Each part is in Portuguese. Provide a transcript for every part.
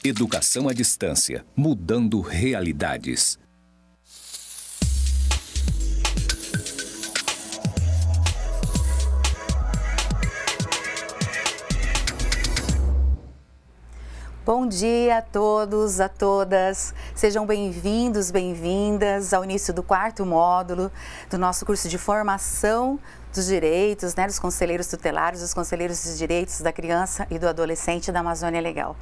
Educação à distância, mudando realidades. Bom dia a todos, a todas. Sejam bem-vindos, bem-vindas ao início do 4º módulo do nosso curso de formação dos direitos, dos conselheiros tutelares, dos conselheiros de direitos da criança e do adolescente da Amazônia Legal.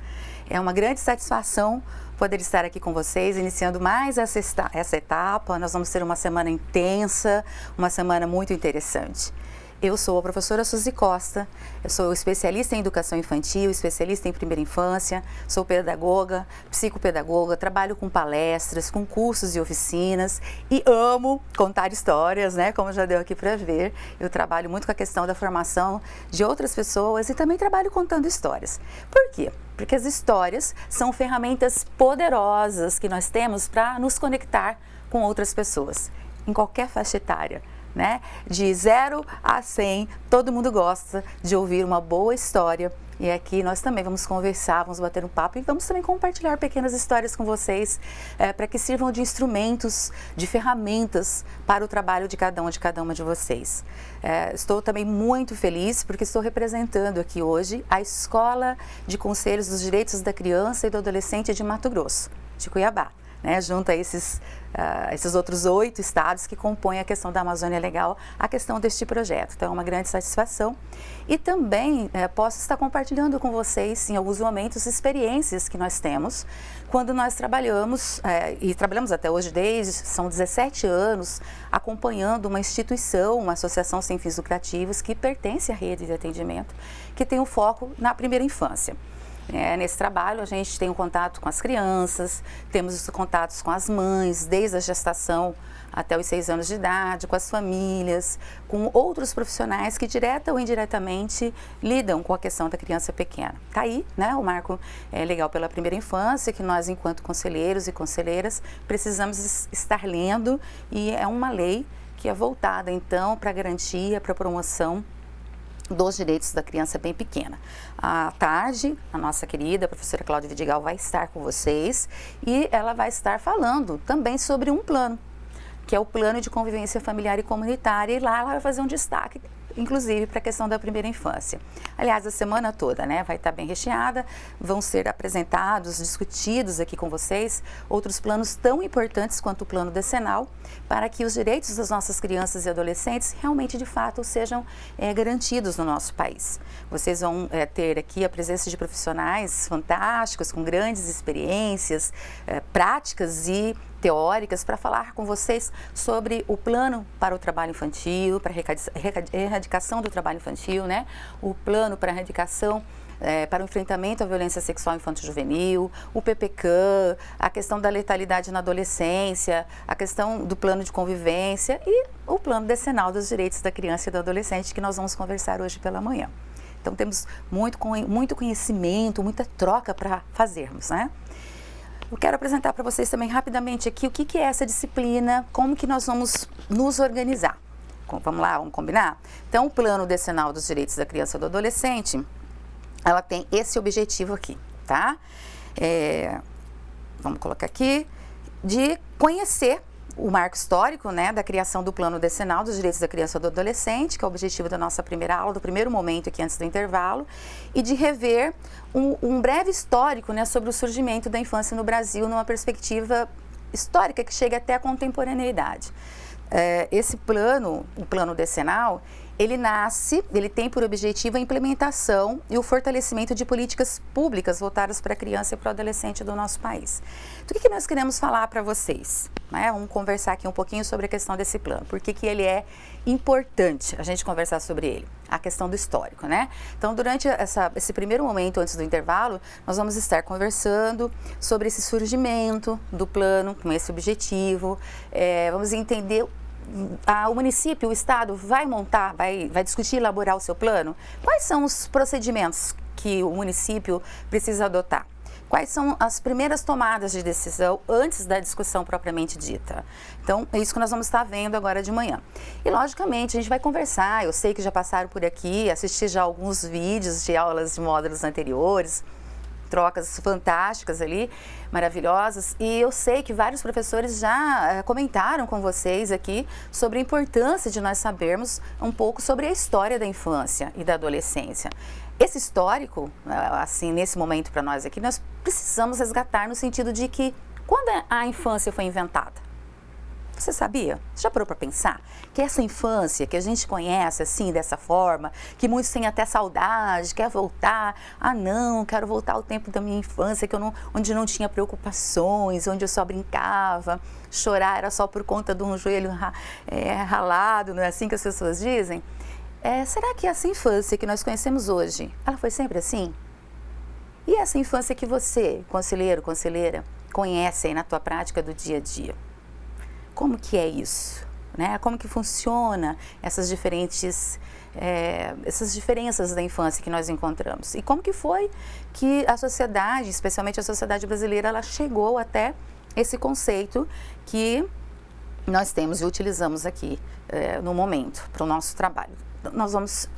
É uma grande satisfação poder estar aqui com vocês, iniciando mais essa etapa. Nós vamos ter uma semana intensa, uma semana muito interessante. Eu sou a professora Suzy Costa, eu sou especialista em educação infantil, especialista em primeira infância, sou pedagoga, psicopedagoga, trabalho com palestras, com cursos e oficinas e amo contar histórias, como já deu aqui para ver. Eu trabalho muito com a questão da formação de outras pessoas e também trabalho contando histórias. Por quê? Porque as histórias são ferramentas poderosas que nós temos para nos conectar com outras pessoas, em qualquer faixa etária. De 0 a 100, todo mundo gosta de ouvir uma boa história. E aqui nós também vamos conversar, vamos bater um papo e vamos também compartilhar pequenas histórias com vocês para que sirvam de instrumentos, de ferramentas para o trabalho de cada uma de vocês. Estou também muito feliz porque estou representando aqui hoje a Escola de Conselhos dos Direitos da Criança e do Adolescente de Mato Grosso, de Cuiabá. Junto a esses outros 8 estados que compõem a questão da Amazônia Legal, a questão deste projeto. Então, é uma grande satisfação. E também posso estar compartilhando com vocês, em alguns momentos, experiências que nós temos quando nós trabalhamos, e trabalhamos até hoje, são 17 anos, acompanhando uma instituição, uma associação sem fins lucrativos que pertence à rede de atendimento, que tem um foco na primeira infância. Nesse trabalho a gente tem um contato com as crianças, temos os contatos com as mães, desde a gestação até os 6 anos de idade, com as famílias, com outros profissionais que direta ou indiretamente lidam com a questão da criança pequena. Está aí, o marco legal pela primeira infância, que nós, enquanto conselheiros e conselheiras, precisamos estar lendo, e é uma lei que é voltada, então, para a garantia, para a promoção dos direitos da criança bem pequena. À tarde, a nossa querida professora Cláudia Vidigal vai estar com vocês e ela vai estar falando também sobre um plano, que é o Plano de Convivência Familiar e Comunitária, e lá ela vai fazer um destaque, inclusive, para a questão da primeira infância. Aliás, a semana toda, vai estar bem recheada, vão ser apresentados, discutidos aqui com vocês, outros planos tão importantes quanto o plano decenal, para que os direitos das nossas crianças e adolescentes realmente, de fato, sejam garantidos no nosso país. Vocês vão ter aqui a presença de profissionais fantásticos, com grandes experiências, práticas e teóricas, para falar com vocês sobre o plano para o trabalho infantil, para a erradicação do trabalho infantil, o plano para a erradicação, para o enfrentamento à violência sexual infanto-juvenil, o PPCAM, a questão da letalidade na adolescência, a questão do plano de convivência e o plano decenal dos direitos da criança e do adolescente, que nós vamos conversar hoje pela manhã. Então, temos muito conhecimento, muita troca para fazermos, Eu quero apresentar para vocês também rapidamente aqui o que é essa disciplina, como que nós vamos nos organizar. Vamos lá, vamos combinar? Então, o Plano Decenal dos Direitos da Criança e do Adolescente, ela tem esse objetivo aqui, tá? Vamos colocar aqui, de conhecer o marco histórico, da criação do Plano Decenal dos Direitos da Criança e do Adolescente, que é o objetivo da nossa primeira aula, do primeiro momento aqui antes do intervalo, e de rever um breve histórico, sobre o surgimento da infância no Brasil, numa perspectiva histórica que chega até a contemporaneidade. Esse plano, o Plano Decenal, ele tem por objetivo a implementação e o fortalecimento de políticas públicas voltadas para a criança e para o adolescente do nosso país. Então, o que nós queremos falar para vocês? Vamos conversar aqui um pouquinho sobre a questão desse plano, por que ele é importante a gente conversar sobre ele, a questão do histórico, Então, durante esse primeiro momento, antes do intervalo, nós vamos estar conversando sobre esse surgimento do plano, com esse objetivo, vamos entender o município, o estado vai montar, vai discutir, elaborar o seu plano? Quais são os procedimentos que o município precisa adotar? Quais são as primeiras tomadas de decisão antes da discussão propriamente dita? Então, é isso que nós vamos estar vendo agora de manhã. E, logicamente, a gente vai conversar, eu sei que já passaram por aqui, assistir já alguns vídeos de aulas de módulos anteriores, trocas fantásticas ali, maravilhosas, e eu sei que vários professores já comentaram com vocês aqui sobre a importância de nós sabermos um pouco sobre a história da infância e da adolescência. Esse histórico, assim, nesse momento para nós aqui, nós precisamos resgatar no sentido de que quando a infância foi inventada? Você sabia? Você já parou para pensar que essa infância que a gente conhece assim, dessa forma, que muitos têm até saudade, quer voltar, não, quero voltar ao tempo da minha infância, onde não tinha preocupações, onde eu só brincava, chorar era só por conta de um joelho ralado, não é assim que as pessoas dizem? Será que essa infância que nós conhecemos hoje, ela foi sempre assim? E essa infância que você, conselheiro, conselheira, conhece aí na tua prática do dia a dia? Como que é isso? Né? Como que funciona essas diferenças da infância que nós encontramos? E como que foi que a sociedade, especialmente a sociedade brasileira, ela chegou até esse conceito que nós temos e utilizamos aqui no momento para o nosso trabalho? Nós vamos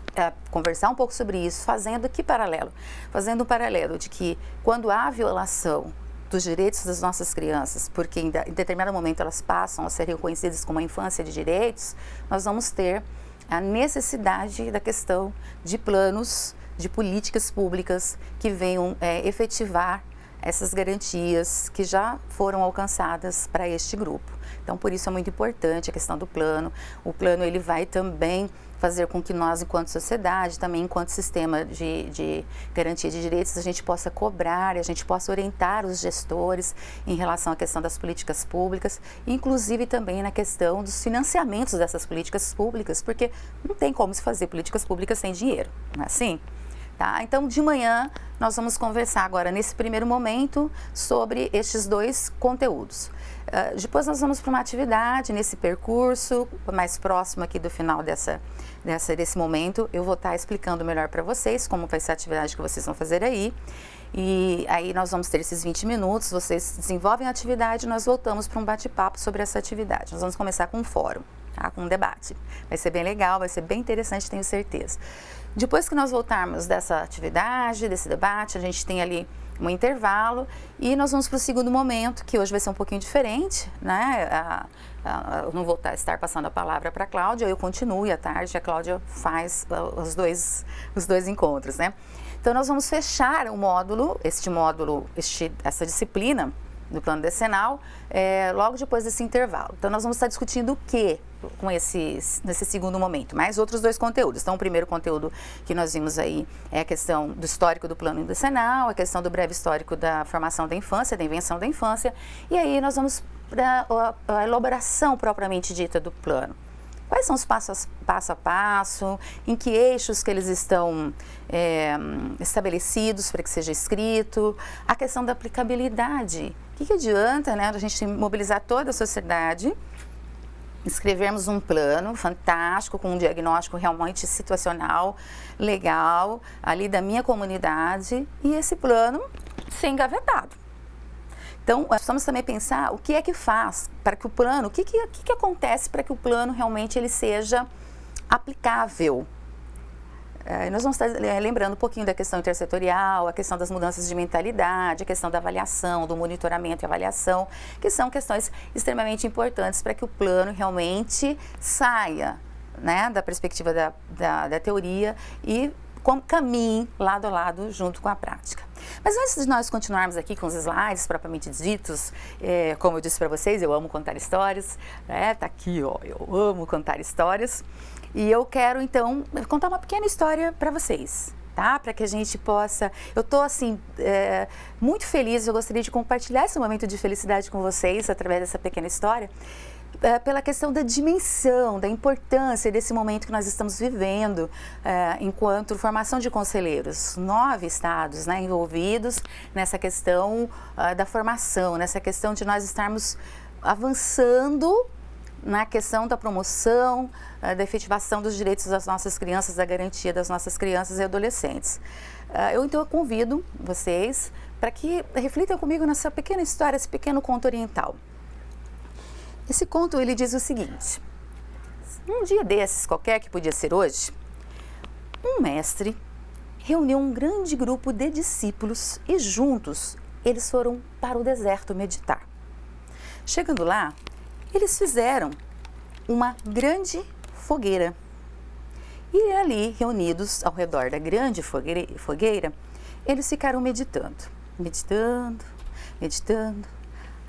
conversar um pouco sobre isso, fazendo um paralelo de que quando há violação dos direitos das nossas crianças, porque em determinado momento elas passam a ser reconhecidas como a infância de direitos, nós vamos ter a necessidade da questão de planos, de políticas públicas que venham efetivar essas garantias que já foram alcançadas para este grupo. Então, por isso é muito importante a questão do plano. O plano ele vai também fazer com que nós, enquanto sociedade, também enquanto sistema de garantia de direitos, a gente possa cobrar, a gente possa orientar os gestores em relação à questão das políticas públicas, inclusive também na questão dos financiamentos dessas políticas públicas, porque não tem como se fazer políticas públicas sem dinheiro, não é assim? Tá? Então, de manhã, nós vamos conversar agora, nesse primeiro momento, sobre estes dois conteúdos. Depois nós vamos para uma atividade nesse percurso, mais próximo aqui do final desse momento. Eu vou estar explicando melhor para vocês como vai ser a atividade que vocês vão fazer aí. E aí nós vamos ter esses 20 minutos, vocês desenvolvem a atividade e nós voltamos para um bate-papo sobre essa atividade. Nós vamos começar com um fórum, tá? Com um debate. Vai ser bem legal, vai ser bem interessante, tenho certeza. Depois que nós voltarmos dessa atividade, desse debate, a gente tem ali um intervalo e nós vamos para o segundo momento, que hoje vai ser um pouquinho diferente, né? Eu não vou estar passando a palavra para a Cláudia, eu continuo e à tarde a Cláudia faz os dois encontros, né? Então nós vamos fechar o módulo, essa disciplina do plano decenal, logo depois desse intervalo. Então nós vamos estar discutindo o que nesse segundo momento, mais outros dois conteúdos. Então o primeiro conteúdo que nós vimos aí é a questão do histórico do plano decenal, a questão do breve histórico da formação da infância, da invenção da infância, e aí nós vamos para a elaboração propriamente dita do plano. Quais são os passo a passo, em que eixos que eles estão estabelecidos para que seja escrito, a questão da aplicabilidade. O que adianta, né, a gente mobilizar toda a sociedade, escrevermos um plano fantástico, com um diagnóstico realmente situacional, legal, ali da minha comunidade, e esse plano ser engavetado. Então, nós precisamos também pensar o que é que faz para que o plano, o que acontece para que o plano realmente ele seja aplicável. Nós vamos estar lembrando um pouquinho da questão intersetorial, a questão das mudanças de mentalidade, a questão da avaliação, do monitoramento e avaliação, que são questões extremamente importantes para que o plano realmente saia, né, da perspectiva da teoria e caminhe lado a lado junto com a prática. Mas antes de nós continuarmos aqui com os slides propriamente ditos, como eu disse para vocês, eu amo contar histórias, né? Tá aqui, ó, eu amo contar histórias. E eu quero, então, contar uma pequena história para vocês, tá? Para que a gente possa... Eu estou, assim, muito feliz, eu gostaria de compartilhar esse momento de felicidade com vocês através dessa pequena história, pela questão da dimensão, da importância desse momento que nós estamos vivendo enquanto formação de conselheiros. 9 estados, né, envolvidos nessa questão da formação, nessa questão de nós estarmos avançando na questão da promoção, da efetivação dos direitos das nossas crianças, da garantia das nossas crianças e adolescentes. Então eu convido vocês para que reflitam comigo nessa pequena história, esse pequeno conto oriental. Esse conto ele diz o seguinte: um dia desses qualquer, que podia ser hoje, um mestre reuniu um grande grupo de discípulos e juntos eles foram para o deserto meditar. Chegando lá, eles fizeram uma grande fogueira. E ali, reunidos ao redor da grande fogueira, eles ficaram meditando,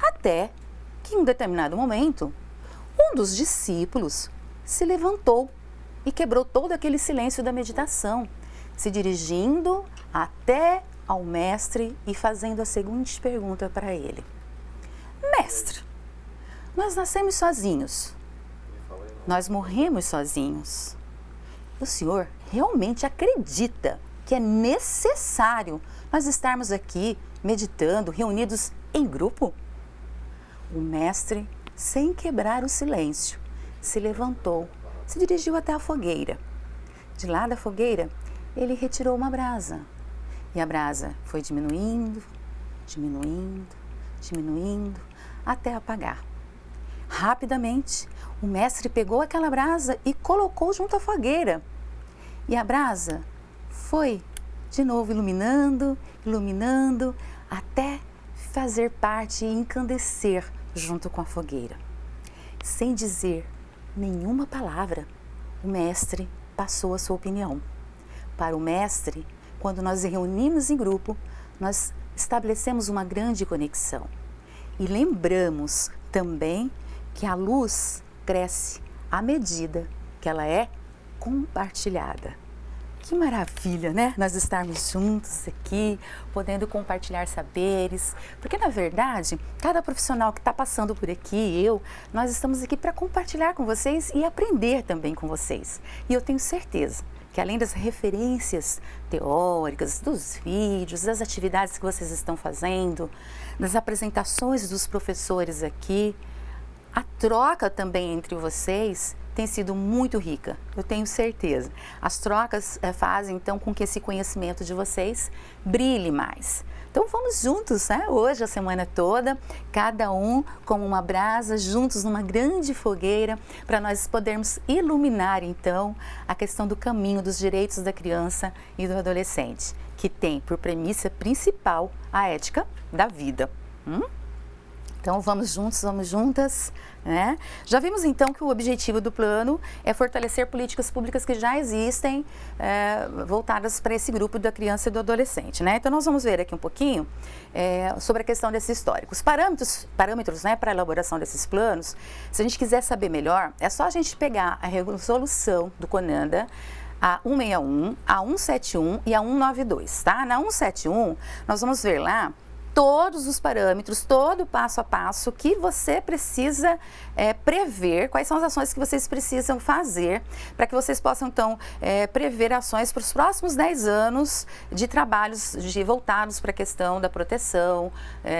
até que em um determinado momento, um dos discípulos se levantou e quebrou todo aquele silêncio da meditação, se dirigindo até ao mestre e fazendo a seguinte pergunta para ele: Mestre, nós nascemos sozinhos, nós morremos sozinhos. O senhor realmente acredita que é necessário nós estarmos aqui meditando, reunidos em grupo? O mestre, sem quebrar o silêncio, se levantou, se dirigiu até a fogueira. De lá da fogueira, ele retirou uma brasa. E a brasa foi diminuindo, até apagar. Rapidamente, o mestre pegou aquela brasa e colocou junto à fogueira. E a brasa foi de novo iluminando, até fazer parte e encandecer junto com a fogueira. Sem dizer nenhuma palavra, o mestre passou a sua opinião. Para o mestre, quando nós reunimos em grupo, nós estabelecemos uma grande conexão. E lembramos também que a luz cresce à medida que ela é compartilhada. Que maravilha, né? Nós estarmos juntos aqui, podendo compartilhar saberes, porque na verdade, cada profissional que está passando por aqui, nós estamos aqui para compartilhar com vocês e aprender também com vocês. E eu tenho certeza que além das referências teóricas, dos vídeos, das atividades que vocês estão fazendo, das apresentações dos professores aqui, a troca também entre vocês tem sido muito rica, eu tenho certeza. As trocas fazem então com que esse conhecimento de vocês brilhe mais. Então vamos juntos, né? Hoje, a semana toda, cada um com uma brasa, juntos numa grande fogueira, para nós podermos iluminar então a questão do caminho dos direitos da criança e do adolescente, que tem por premissa principal a ética da vida. Então vamos juntos, vamos juntas, né? Já vimos então que o objetivo do plano é fortalecer políticas públicas que já existem voltadas para esse grupo da criança e do adolescente, né? Então nós vamos ver aqui um pouquinho sobre a questão desse histórico. Os parâmetros, né, para a elaboração desses planos, se a gente quiser saber melhor, é só a gente pegar a resolução do CONANDA, a 161, a 171 e a 192, tá? Na 171, nós vamos ver lá todos os parâmetros, todo o passo a passo que você precisa prever, quais são as ações que vocês precisam fazer para que vocês possam, então, prever ações para os próximos 10 anos de trabalhos voltados para a questão da proteção,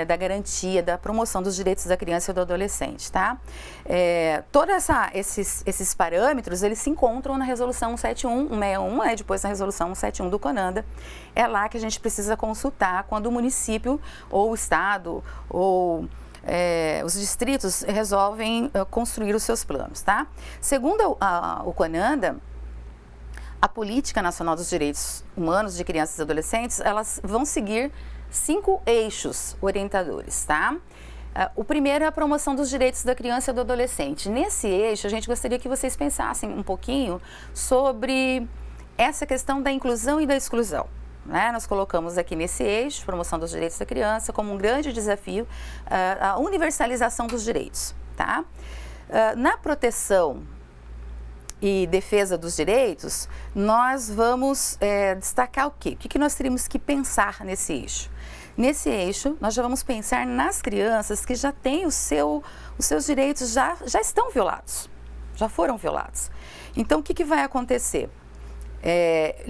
da garantia, da promoção dos direitos da criança e do adolescente, tá? Todos esses parâmetros, eles se encontram na resolução 171, 161, depois na resolução 171 do CONANDA. É lá que a gente precisa consultar quando o município ou o estado ou os distritos resolvem construir os seus planos, tá? Segundo o CONANDA, a Política Nacional dos Direitos Humanos de Crianças e Adolescentes, elas vão seguir 5 eixos orientadores, tá? O primeiro é a promoção dos direitos da criança e do adolescente. Nesse eixo, a gente gostaria que vocês pensassem um pouquinho sobre essa questão da inclusão e da exclusão. Nós colocamos aqui nesse eixo, promoção dos direitos da criança, como um grande desafio a universalização dos direitos, tá? Na proteção e defesa dos direitos, nós vamos destacar o quê? O que nós teríamos que pensar nesse eixo? Nesse eixo, nós já vamos pensar nas crianças que já têm os seus direitos, já estão violados, já foram violados. Então, o que vai acontecer?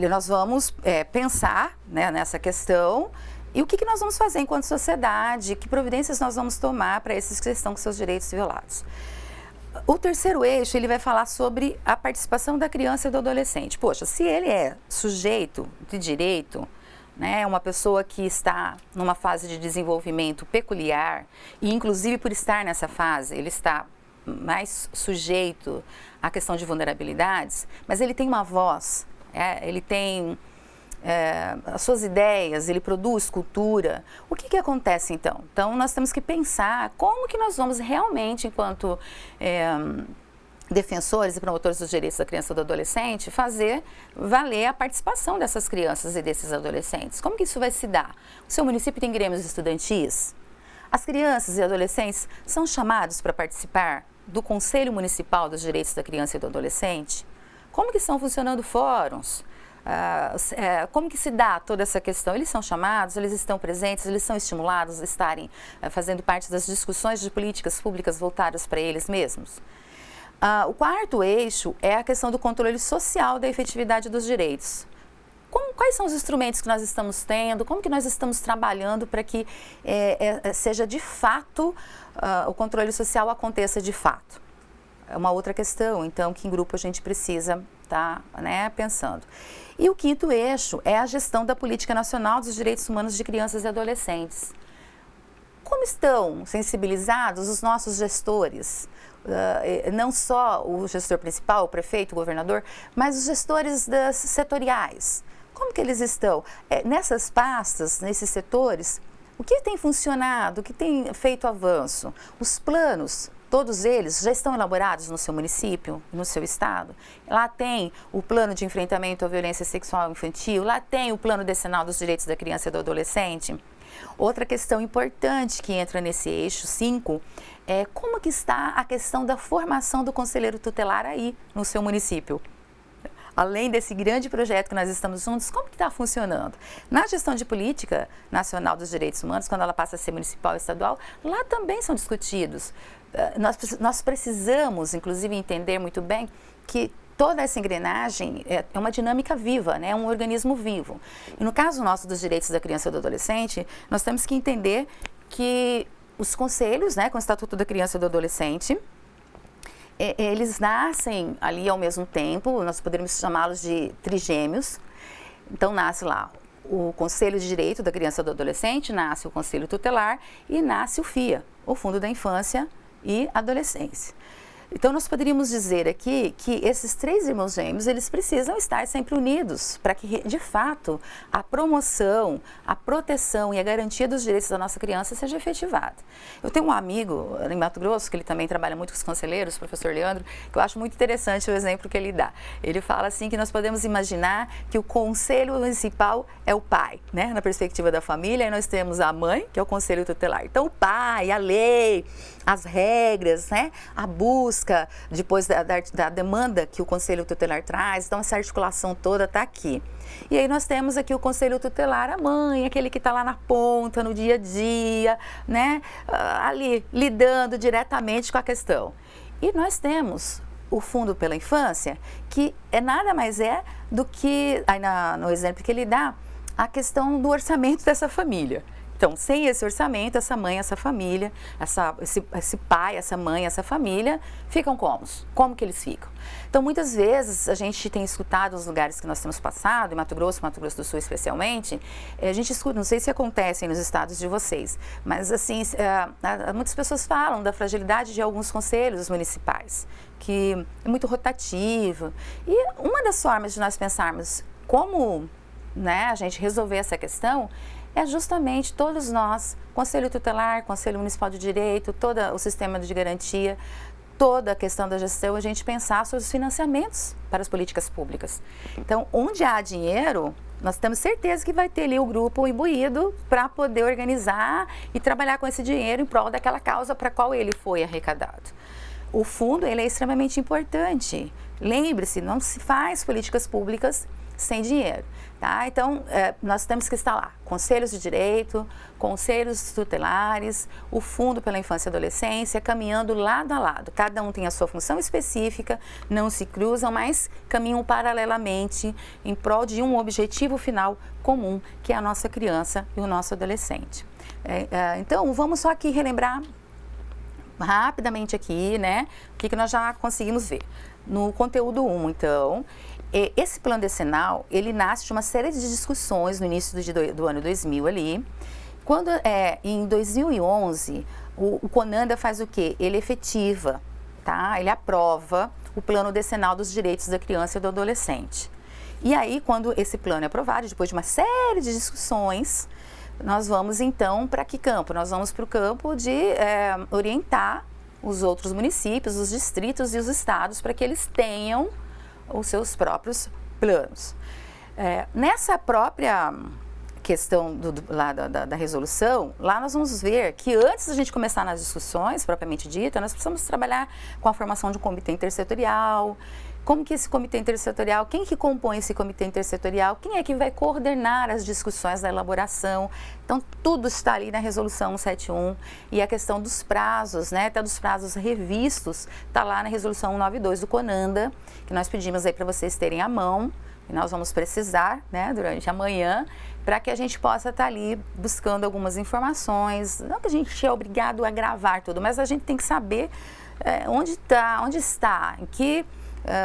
Nós vamos pensar, né, nessa questão e o que nós vamos fazer enquanto sociedade, que providências nós vamos tomar para esses que estão com seus direitos violados. O terceiro eixo, ele vai falar sobre a participação da criança e do adolescente. Poxa, se ele é sujeito de direito, né, uma pessoa que está numa fase de desenvolvimento peculiar e inclusive por estar nessa fase, ele está mais sujeito à questão de vulnerabilidades, mas ele tem uma voz, ele tem as suas ideias, ele produz cultura, o que acontece então? Então, nós temos que pensar como que nós vamos realmente, enquanto defensores e promotores dos direitos da criança e do adolescente, fazer valer a participação dessas crianças e desses adolescentes. Como que isso vai se dar? O seu município tem grêmios estudantis? As crianças e adolescentes são chamados para participar do Conselho Municipal dos Direitos da Criança e do Adolescente? Como que estão funcionando fóruns? Como que se dá toda essa questão? Eles são chamados, eles estão presentes, eles são estimulados a estarem fazendo parte das discussões de políticas públicas voltadas para eles mesmos? O quarto eixo é a questão do controle social da efetividade dos direitos. Quais são os instrumentos que nós estamos tendo? Como que nós estamos trabalhando para que seja de fato, o controle social aconteça de fato? É uma outra questão, então, que em grupo a gente precisa estar pensando. E o quinto eixo é a gestão da Política Nacional dos Direitos Humanos de Crianças e Adolescentes. Como estão sensibilizados os nossos gestores? Não só o gestor principal, o prefeito, o governador, mas os gestores setoriais. Como que eles estão? Nessas pastas, nesses setores, o que tem funcionado, o que tem feito avanço? Os planos, todos eles já estão elaborados no seu município, no seu estado. Lá tem o plano de enfrentamento à violência sexual infantil, lá tem o plano decenal dos direitos da criança e do adolescente. Outra questão importante que entra nesse eixo 5 é como que está a questão da formação do conselheiro tutelar aí no seu município. Além desse grande projeto que nós estamos juntos, como que está funcionando? Na gestão de política nacional dos direitos humanos, quando ela passa a ser municipal e estadual, lá também são discutidos. Nós precisamos, inclusive, entender muito bem que toda essa engrenagem é uma dinâmica viva, né? É um organismo vivo. E no caso nosso dos direitos da criança e do adolescente, nós temos que entender que os conselhos, com o Estatuto da Criança e do Adolescente, eles nascem ali ao mesmo tempo, nós poderíamos chamá-los de trigêmeos. Então, nasce lá o Conselho de Direito da Criança e do Adolescente, nasce o Conselho Tutelar e nasce o FIA, o Fundo da Infância e Adolescência. Então, nós poderíamos dizer aqui que esses três irmãos gêmeos, eles precisam estar sempre unidos para que, de fato, a promoção, a proteção e a garantia dos direitos da nossa criança seja efetivada. Eu tenho um amigo em Mato Grosso, que ele também trabalha muito com os conselheiros, o professor Leandro, que eu acho muito interessante o exemplo que ele dá. Ele fala assim que nós podemos imaginar que o conselho municipal é o pai, na perspectiva da família, e nós temos a mãe, que é o conselho tutelar. Então, o pai, a lei, as regras, a busca, depois da demanda que o Conselho Tutelar traz, então essa articulação toda está aqui. E aí nós temos aqui o Conselho Tutelar, a mãe, aquele que está lá na ponta, no dia a dia, ali lidando diretamente com a questão. E nós temos o Fundo pela Infância, que nada mais do que, aí no exemplo que ele dá, a questão do orçamento dessa família. Então, sem esse orçamento, essa mãe, essa família, esse pai, essa mãe, essa família, ficam como? Como que eles ficam? Então, muitas vezes, a gente tem escutado nos lugares que nós temos passado, em Mato Grosso do Sul especialmente, a gente escuta, não sei se acontece nos estados de vocês, mas assim, muitas pessoas falam da fragilidade de alguns conselhos municipais, que é muito rotativo. E uma das formas de nós pensarmos como a gente resolver essa questão é justamente todos nós, Conselho Tutelar, Conselho Municipal de Direito, todo o sistema de garantia, toda a questão da gestão, a gente pensar sobre os financiamentos para as políticas públicas. Então, onde há dinheiro, nós temos certeza que vai ter ali o grupo imbuído para poder organizar e trabalhar com esse dinheiro em prol daquela causa para a qual ele foi arrecadado. O fundo, ele é extremamente importante. Lembre-se, não se faz políticas públicas sem dinheiro, tá? Então, nós temos que estar lá, conselhos de direito, conselhos tutelares, o Fundo pela Infância e Adolescência, caminhando lado a lado. Cada um tem a sua função específica, não se cruzam, mas caminham paralelamente em prol de um objetivo final comum, que é a nossa criança e o nosso adolescente. Então, vamos só aqui relembrar rapidamente aqui, o que nós já conseguimos ver. No conteúdo 1, então, esse plano decenal, ele nasce de uma série de discussões no início do ano 2000 ali. Quando, em 2011, o CONANDA faz o quê? Ele efetiva, tá? Ele aprova o plano decenal dos direitos da criança e do adolescente. E aí, quando esse plano é aprovado, depois de uma série de discussões, nós vamos então para que campo? Nós vamos para o campo de orientar os outros municípios, os distritos e os estados para que eles tenham os seus próprios planos. Nessa própria questão da resolução, lá nós vamos ver que antes da gente começar nas discussões, propriamente dita, nós precisamos trabalhar com a formação de um comitê intersetorial. Como que esse comitê intersetorial, quem que compõe esse comitê intersetorial, quem é que vai coordenar as discussões da elaboração. Então, tudo está ali na resolução 171 e a questão dos prazos, né, até dos prazos revistos, está lá na resolução 192 do CONANDA, que nós pedimos aí para vocês terem à mão, e nós vamos precisar, né, durante a manhã, para que a gente possa estar ali buscando algumas informações. Não que a gente é obrigado a gravar tudo, mas a gente tem que saber onde está, em que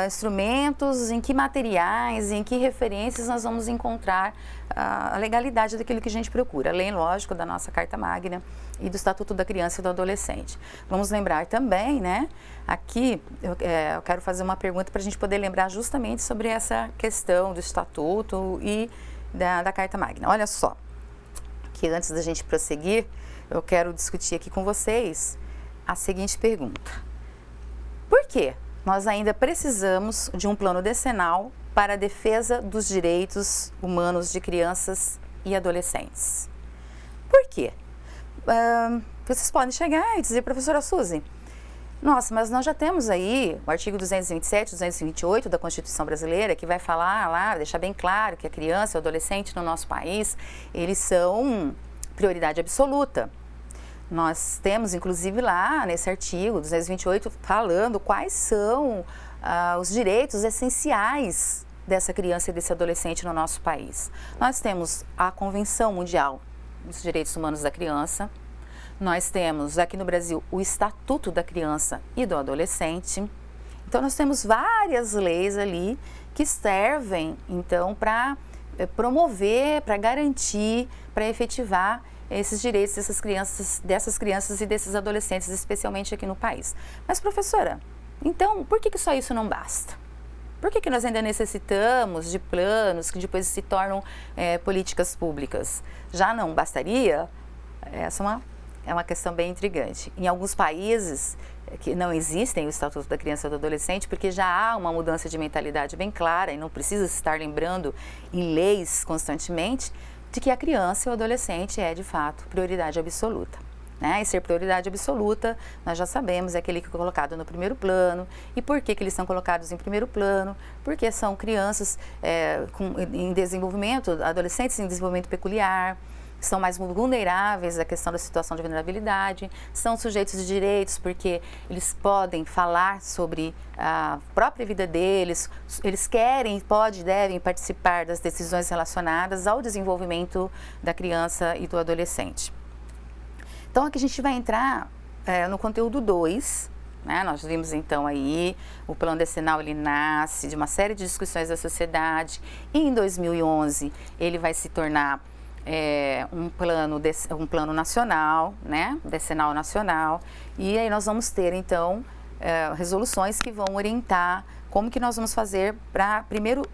instrumentos, em que materiais, em que referências nós vamos encontrar a legalidade daquilo que a gente procura, além, lógico, da nossa Carta Magna e do Estatuto da Criança e do Adolescente. Vamos lembrar também, né, aqui eu quero fazer uma pergunta para a gente poder lembrar justamente sobre essa questão do Estatuto e da Carta Magna. Olha só, que antes da gente prosseguir, eu quero discutir aqui com vocês a seguinte pergunta. Por quê? Nós ainda precisamos de um plano decenal para a defesa dos direitos humanos de crianças e adolescentes. Por quê? Vocês podem chegar e dizer, professora Suzy, nossa, mas nós já temos aí o artigo 227, 228 da Constituição Brasileira, que vai falar lá, deixar bem claro que a criança e o adolescente no nosso país, eles são prioridade absoluta. Nós temos, inclusive, lá nesse artigo 228, falando quais são os direitos essenciais dessa criança e desse adolescente no nosso país. Nós temos a Convenção Mundial dos Direitos Humanos da Criança, nós temos aqui no Brasil o Estatuto da Criança e do Adolescente. Então, nós temos várias leis ali que servem, então, para promover, para garantir, para efetivar esses direitos dessas crianças e desses adolescentes, especialmente aqui no país. Mas, professora, então, por que só isso não basta? Por que nós ainda necessitamos de planos que depois se tornam políticas públicas? Já não bastaria? Essa é uma questão bem intrigante. Em alguns países que não existem o Estatuto da Criança e do Adolescente, porque já há uma mudança de mentalidade bem clara e não precisa se estar lembrando em leis constantemente, de que a criança e o adolescente é, de fato, prioridade absoluta. Né? E ser prioridade absoluta, nós já sabemos, é aquele que é colocado no primeiro plano. E por que eles são colocados em primeiro plano? Porque são crianças em desenvolvimento, adolescentes em desenvolvimento peculiar, são mais vulneráveis à questão da situação de vulnerabilidade, são sujeitos de direitos porque eles podem falar sobre a própria vida deles, eles querem, podem, devem participar das decisões relacionadas ao desenvolvimento da criança e do adolescente. Então, aqui a gente vai entrar no conteúdo 2, né? Nós vimos então aí, o plano decenal ele nasce de uma série de discussões da sociedade e em 2011 ele vai se tornar um plano nacional, né, decenal nacional, e aí nós vamos ter então resoluções que vão orientar como que nós vamos fazer para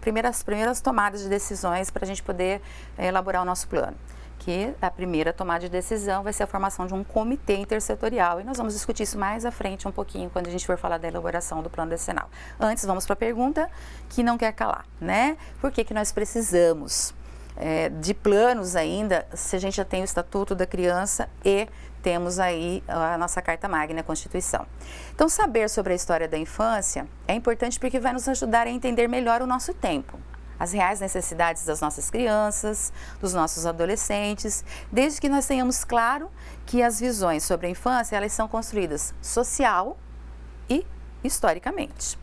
primeiras tomadas de decisões para a gente poder elaborar o nosso plano. Que a primeira tomada de decisão vai ser a formação de um comitê intersetorial, e nós vamos discutir isso mais à frente um pouquinho, quando a gente for falar da elaboração do plano decenal. Antes, vamos para a pergunta que não quer calar, né? Por que nós precisamos de planos ainda, se a gente já tem o Estatuto da Criança e temos aí a nossa Carta Magna, a Constituição. Então, saber sobre a história da infância é importante porque vai nos ajudar a entender melhor o nosso tempo, as reais necessidades das nossas crianças, dos nossos adolescentes, desde que nós tenhamos claro que as visões sobre a infância, elas são construídas social e historicamente.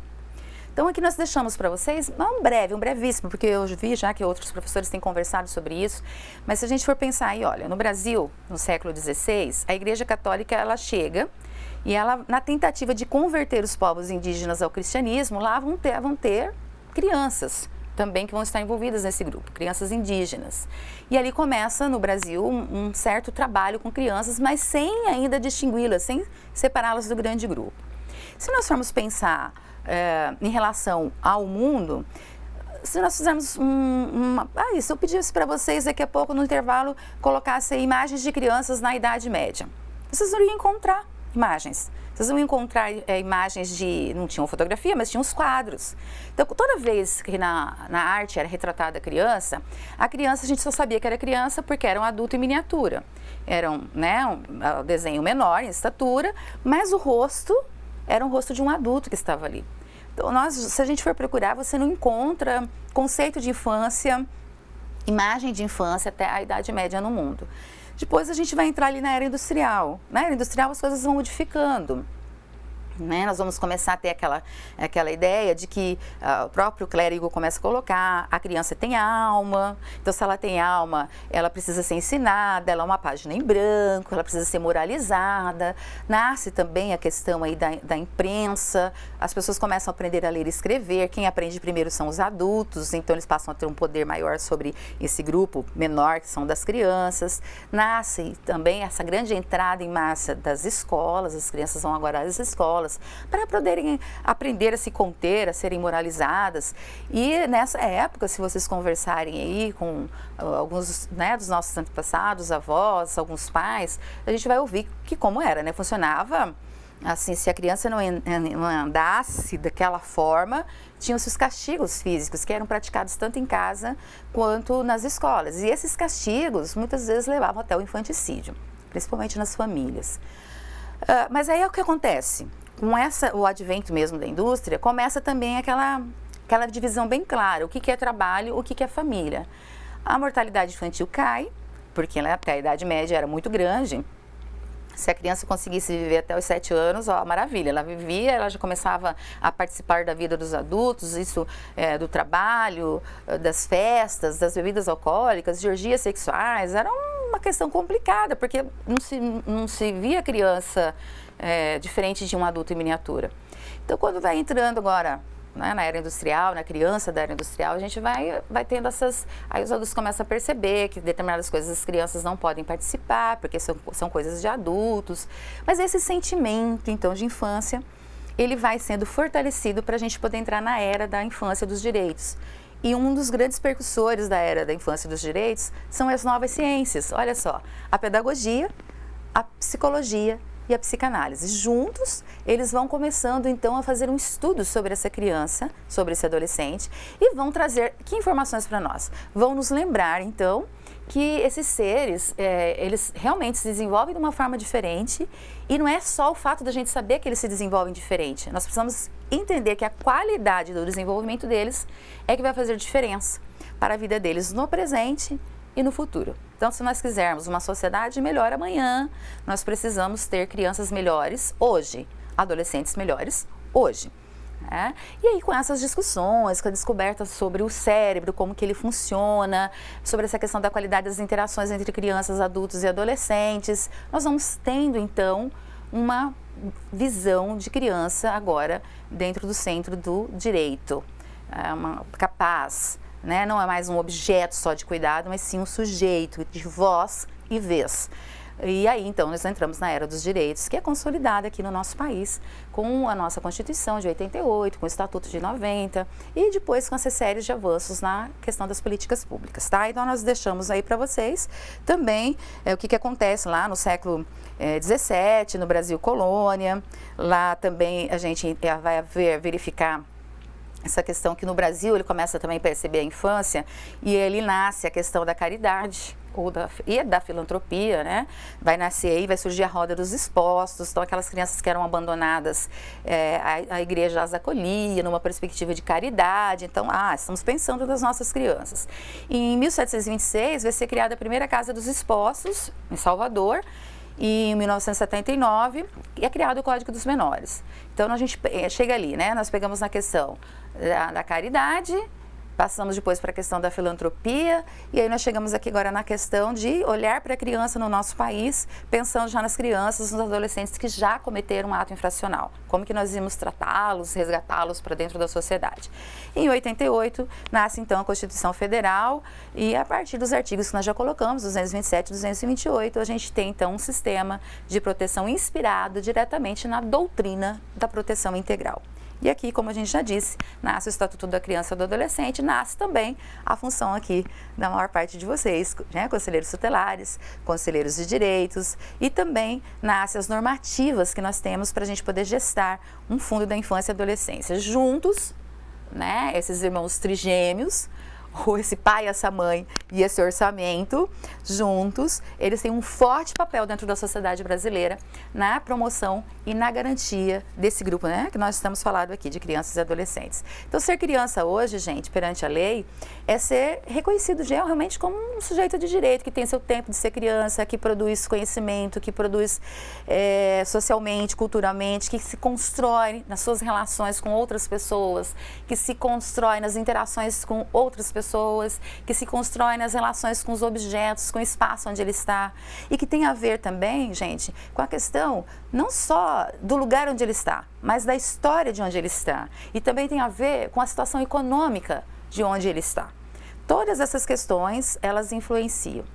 Então, aqui nós deixamos para vocês um brevíssimo, porque eu vi já que outros professores têm conversado sobre isso, mas se a gente for pensar aí, olha, no Brasil, no século XVI, a Igreja Católica, ela chega e ela, na tentativa de converter os povos indígenas ao cristianismo, lá vão ter crianças também que vão estar envolvidas nesse grupo, crianças indígenas. E ali começa, no Brasil, um certo trabalho com crianças, mas sem ainda distingui-las, sem separá-las do grande grupo. Se nós formos pensar em relação ao mundo, se nós fizermos isso, eu pedisse para vocês daqui a pouco, no intervalo, colocassem imagens de crianças na Idade Média. Vocês não iriam encontrar imagens. Vocês vão encontrar imagens não tinham fotografia, mas tinham os quadros. Então, toda vez que na arte era retratada a criança a gente só sabia que era criança porque era um adulto em miniatura. Era um desenho menor em estatura, mas o rosto era um rosto de um adulto que estava ali. Então, se a gente for procurar, você não encontra conceito de infância, imagem de infância até a Idade Média no mundo. Depois a gente vai entrar ali na era industrial. Na era industrial as coisas vão modificando. Nós vamos começar a ter aquela ideia de que o próprio clérigo começa a colocar, a criança tem alma, então se ela tem alma, ela precisa ser ensinada, ela é uma página em branco, ela precisa ser moralizada. Nasce também a questão aí da imprensa, as pessoas começam a aprender a ler e escrever, quem aprende primeiro são os adultos, então eles passam a ter um poder maior sobre esse grupo menor, que são das crianças. Nasce também essa grande entrada em massa das escolas, as crianças vão agora às escolas, para poderem aprender a se conter, a serem moralizadas. E nessa época, se vocês conversarem aí com alguns dos nossos antepassados, avós, alguns pais, a gente vai ouvir que como era, funcionava assim, se a criança não andasse daquela forma, tinham-se os castigos físicos que eram praticados tanto em casa quanto nas escolas. E esses castigos muitas vezes levavam até o infanticídio, principalmente nas famílias. Mas aí é o que acontece. Com o advento mesmo da indústria, começa também aquela divisão bem clara, o que é trabalho, o que é família. A mortalidade infantil cai, porque até a Idade Média era muito grande. Se a criança conseguisse viver até os 7 anos, maravilha, ela vivia, ela já começava a participar da vida dos adultos, isso do trabalho, das festas, das bebidas alcoólicas, de orgias sexuais, era uma questão complicada, porque não se via criança diferente de um adulto em miniatura. Então, quando vai entrando agora na era industrial, na criança da era industrial, a gente vai tendo aí os adultos começam a perceber que determinadas coisas as crianças não podem participar, porque são coisas de adultos. Mas esse sentimento, então, de infância, ele vai sendo fortalecido para a gente poder entrar na era da infância e dos direitos. E um dos grandes percussores da era da infância e dos direitos são as novas ciências. Olha só, a pedagogia, a psicologia e a psicanálise. Juntos, eles vão começando, então, a fazer um estudo sobre essa criança, sobre esse adolescente, e vão trazer que informações para nós? Vão nos lembrar, então, que esses seres, eles realmente se desenvolvem de uma forma diferente, e não é só o fato da gente saber que eles se desenvolvem diferente. Nós precisamos entender que a qualidade do desenvolvimento deles é que vai fazer diferença para a vida deles no presente e no futuro. Então, se nós quisermos uma sociedade melhor amanhã, nós precisamos ter crianças melhores hoje, adolescentes melhores hoje. E aí, com essas discussões, com a descoberta sobre o cérebro, como que ele funciona, sobre essa questão da qualidade das interações entre crianças, adultos e adolescentes, nós vamos tendo, então, uma visão de criança agora dentro do centro do direito, capaz. Não é mais um objeto só de cuidado, mas sim um sujeito de voz e vez. E aí, então, nós entramos na era dos direitos, que é consolidada aqui no nosso país, com a nossa Constituição de 88, com o Estatuto de 90, e depois com essas séries de avanços na questão das políticas públicas, tá? Então, nós deixamos aí para vocês também o que acontece lá no século XVII, no Brasil colônia. Lá também a gente vai verificar essa questão que no Brasil ele começa também a perceber a infância e ele nasce a questão da caridade e da filantropia, Vai nascer aí, vai surgir a roda dos expostos, então aquelas crianças que eram abandonadas, a igreja as acolhia numa perspectiva de caridade, então, estamos pensando nas nossas crianças. Em 1726 vai ser criada a primeira Casa dos Expostos, em Salvador, e em 1979 é criado o Código dos Menores. Então, a gente chega ali, nós pegamos na questão da caridade, passamos depois para a questão da filantropia, e aí nós chegamos aqui agora na questão de olhar para a criança no nosso país, pensando já nas crianças, nos adolescentes que já cometeram um ato infracional. Como que nós íamos tratá-los, resgatá-los para dentro da sociedade. Em 88, nasce então a Constituição Federal, e a partir dos artigos que nós já colocamos, 227 e 228, a gente tem então um sistema de proteção inspirado diretamente na doutrina da proteção integral. E aqui, como a gente já disse, nasce o Estatuto da Criança e do Adolescente, nasce também a função aqui da maior parte de vocês, né? Conselheiros tutelares, conselheiros de direitos, e também nasce as normativas que nós temos para a gente poder gestar um fundo da infância e adolescência. Juntos, né? Esses irmãos trigêmeos, ou esse pai, essa mãe e esse orçamento, juntos, eles têm um forte papel dentro da sociedade brasileira na promoção e na garantia desse grupo, né, que nós estamos falando aqui, de crianças e adolescentes. Então, ser criança hoje, gente, perante a lei, é ser reconhecido realmente como um sujeito de direito, que tem seu tempo de ser criança, que produz conhecimento, que produz socialmente, culturalmente, que se constrói nas suas relações com outras pessoas, que se constrói nas interações com outras pessoas, que se constrói nas relações com os objetos, com o espaço onde ele está, e que tem a ver também, gente, com a questão não só do lugar onde ele está, mas da história de onde ele está, e também tem a ver com a situação econômica de onde ele está. Todas essas questões, elas influenciam.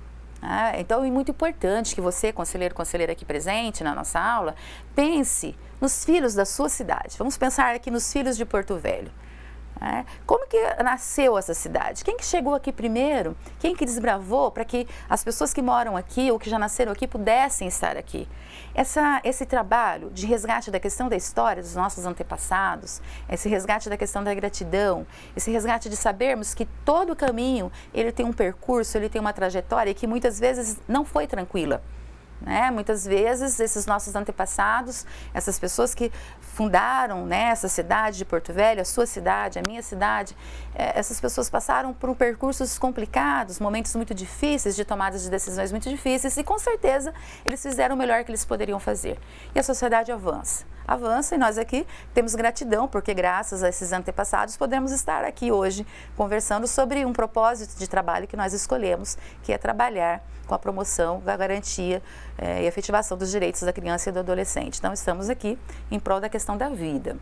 Então, é muito importante que você, conselheiro, conselheira aqui presente na nossa aula, pense nos filhos da sua cidade. Vamos pensar aqui nos filhos de Porto Velho. Como que nasceu essa cidade? Quem que chegou aqui primeiro? Quem que desbravou para que as pessoas que moram aqui ou que já nasceram aqui pudessem estar aqui? Esse trabalho de resgate da questão da história dos nossos antepassados, esse resgate da questão da gratidão, esse resgate de sabermos que todo caminho ele tem um percurso, ele tem uma trajetória que muitas vezes não foi tranquila. Muitas vezes esses nossos antepassados, essas pessoas que fundaram, essa cidade de Porto Velho, a sua cidade, a minha cidade, essas pessoas passaram por percursos complicados, momentos muito difíceis, de tomadas de decisões muito difíceis, e com certeza eles fizeram o melhor que eles poderiam fazer. E a sociedade avança. Avança, e nós aqui temos gratidão, porque graças a esses antepassados podemos estar aqui hoje conversando sobre um propósito de trabalho que nós escolhemos, que é trabalhar com a promoção, a garantia e efetivação dos direitos da criança e do adolescente. Então, estamos aqui em prol da questão da vida.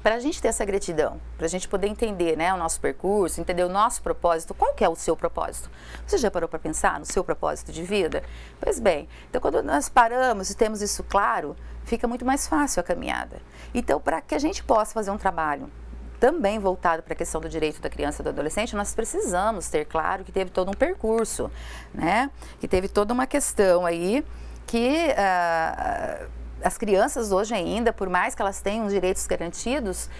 Para a gente ter essa gratidão, para a gente poder entender o nosso percurso, entender o nosso propósito, qual que é o seu propósito? Você já parou para pensar no seu propósito de vida? Pois bem, então quando nós paramos e temos isso claro, fica muito mais fácil a caminhada. Então, para que a gente possa fazer um trabalho também voltado para a questão do direito da criança e do adolescente, nós precisamos ter claro que teve todo um percurso, que teve toda uma questão aí que as crianças hoje ainda, por mais que elas tenham direitos garantidos,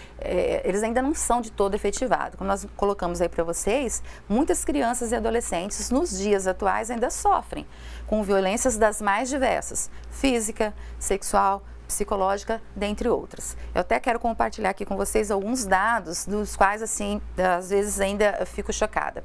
eles ainda não são de todo efetivados. Como nós colocamos aí para vocês, muitas crianças e adolescentes nos dias atuais ainda sofrem com violências das mais diversas, física, sexual, psicológica, dentre outras. Eu até quero compartilhar aqui com vocês alguns dados dos quais, assim, às vezes ainda fico chocada.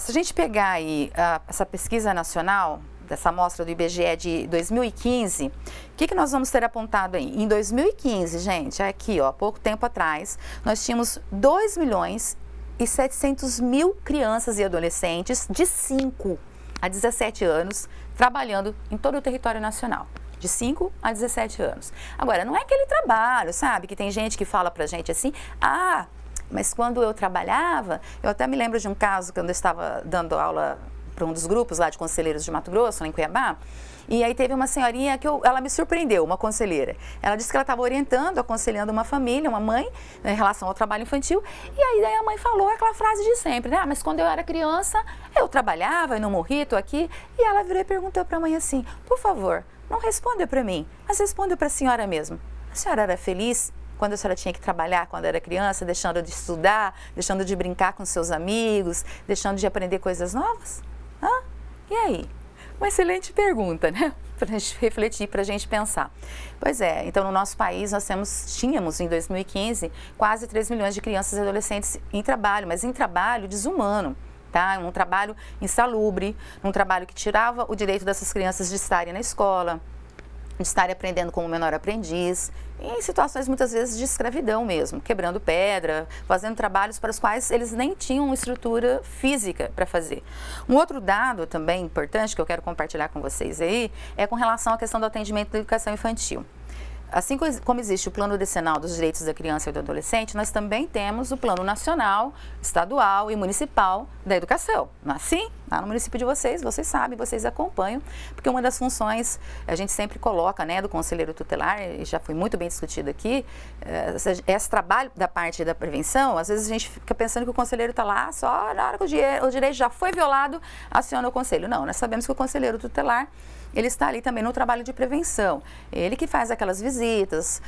Se a gente pegar aí essa pesquisa nacional, dessa amostra do IBGE de 2015, o que nós vamos ter apontado aí? Em 2015, gente, aqui, pouco tempo atrás, nós tínhamos 2.700.000 crianças e adolescentes de 5 a 17 anos trabalhando em todo o território nacional. De 5 a 17 anos. Agora, não é aquele trabalho, sabe? Que tem gente que fala pra gente assim, mas quando eu trabalhava, eu até me lembro de um caso quando eu estava dando aula para um dos grupos lá de conselheiros de Mato Grosso, lá em Cuiabá, e aí teve uma senhorinha que ela me surpreendeu, uma conselheira. Ela disse que ela estava orientando, aconselhando uma família, uma mãe, em relação ao trabalho infantil, e aí a mãe falou aquela frase de sempre, mas quando eu era criança, eu trabalhava e não morri, estou aqui, e ela virou e perguntou para a mãe assim, por favor, não responda para mim, mas responda para a senhora mesmo. A senhora era feliz quando a senhora tinha que trabalhar quando era criança, deixando de estudar, deixando de brincar com seus amigos, deixando de aprender coisas novas? E aí? Uma excelente pergunta, para a gente refletir, para a gente pensar. Pois é, então no nosso país nós tínhamos em 2015 quase 3 milhões de crianças e adolescentes em trabalho, mas em trabalho desumano. Um trabalho insalubre, um trabalho que tirava o direito dessas crianças de estarem na escola, de estarem aprendendo como menor aprendiz, em situações muitas vezes de escravidão mesmo, quebrando pedra, fazendo trabalhos para os quais eles nem tinham estrutura física para fazer. Um outro dado também importante que eu quero compartilhar com vocês aí é com relação à questão do atendimento da educação infantil. Assim como existe o Plano Decenal dos Direitos da Criança e do Adolescente, nós também temos o Plano Nacional, Estadual e Municipal da Educação. Não é assim? lá no município de vocês sabem, vocês acompanham, porque uma das funções, a gente sempre coloca, né, do conselheiro tutelar, e já foi muito bem discutido aqui, esse trabalho da parte da prevenção, às vezes a gente fica pensando que o conselheiro está lá só na hora que o direito já foi violado, aciona o conselho. Não, nós sabemos que o conselheiro tutelar, ele está ali também no trabalho de prevenção. Ele que faz aquelas visitas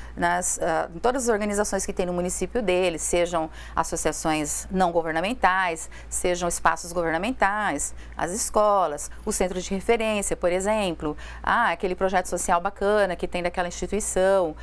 em todas as organizações que tem no município dele, sejam associações não governamentais, sejam espaços governamentais, as escolas, o centro de referência, por exemplo, aquele projeto social bacana que tem daquela instituição.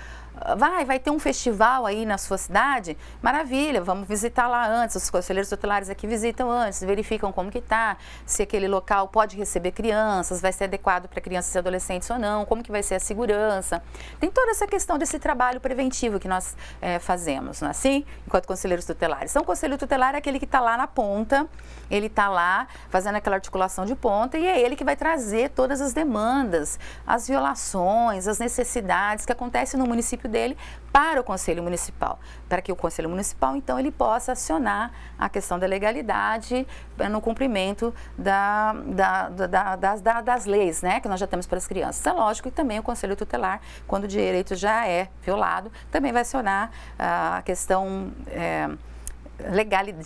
Vai ter um festival aí na sua cidade? Maravilha, vamos visitar lá antes, os conselheiros tutelares aqui visitam antes, verificam como que está, se aquele local pode receber crianças, vai ser adequado para crianças e adolescentes ou não, como que vai ser a segurança. Tem toda essa questão desse trabalho preventivo que nós fazemos, não é assim? Enquanto conselheiros tutelares. Então, o conselheiro tutelar é aquele que está lá na ponta, ele está lá fazendo aquela articulação de ponta e é ele que vai trazer todas as demandas, as violações, as necessidades que acontecem no município dele para o Conselho Municipal, para que o Conselho Municipal, então, ele possa acionar a questão da legalidade no cumprimento das leis, né, que nós já temos para as crianças. É lógico que também o Conselho Tutelar, quando o direito já é violado, também vai acionar a questão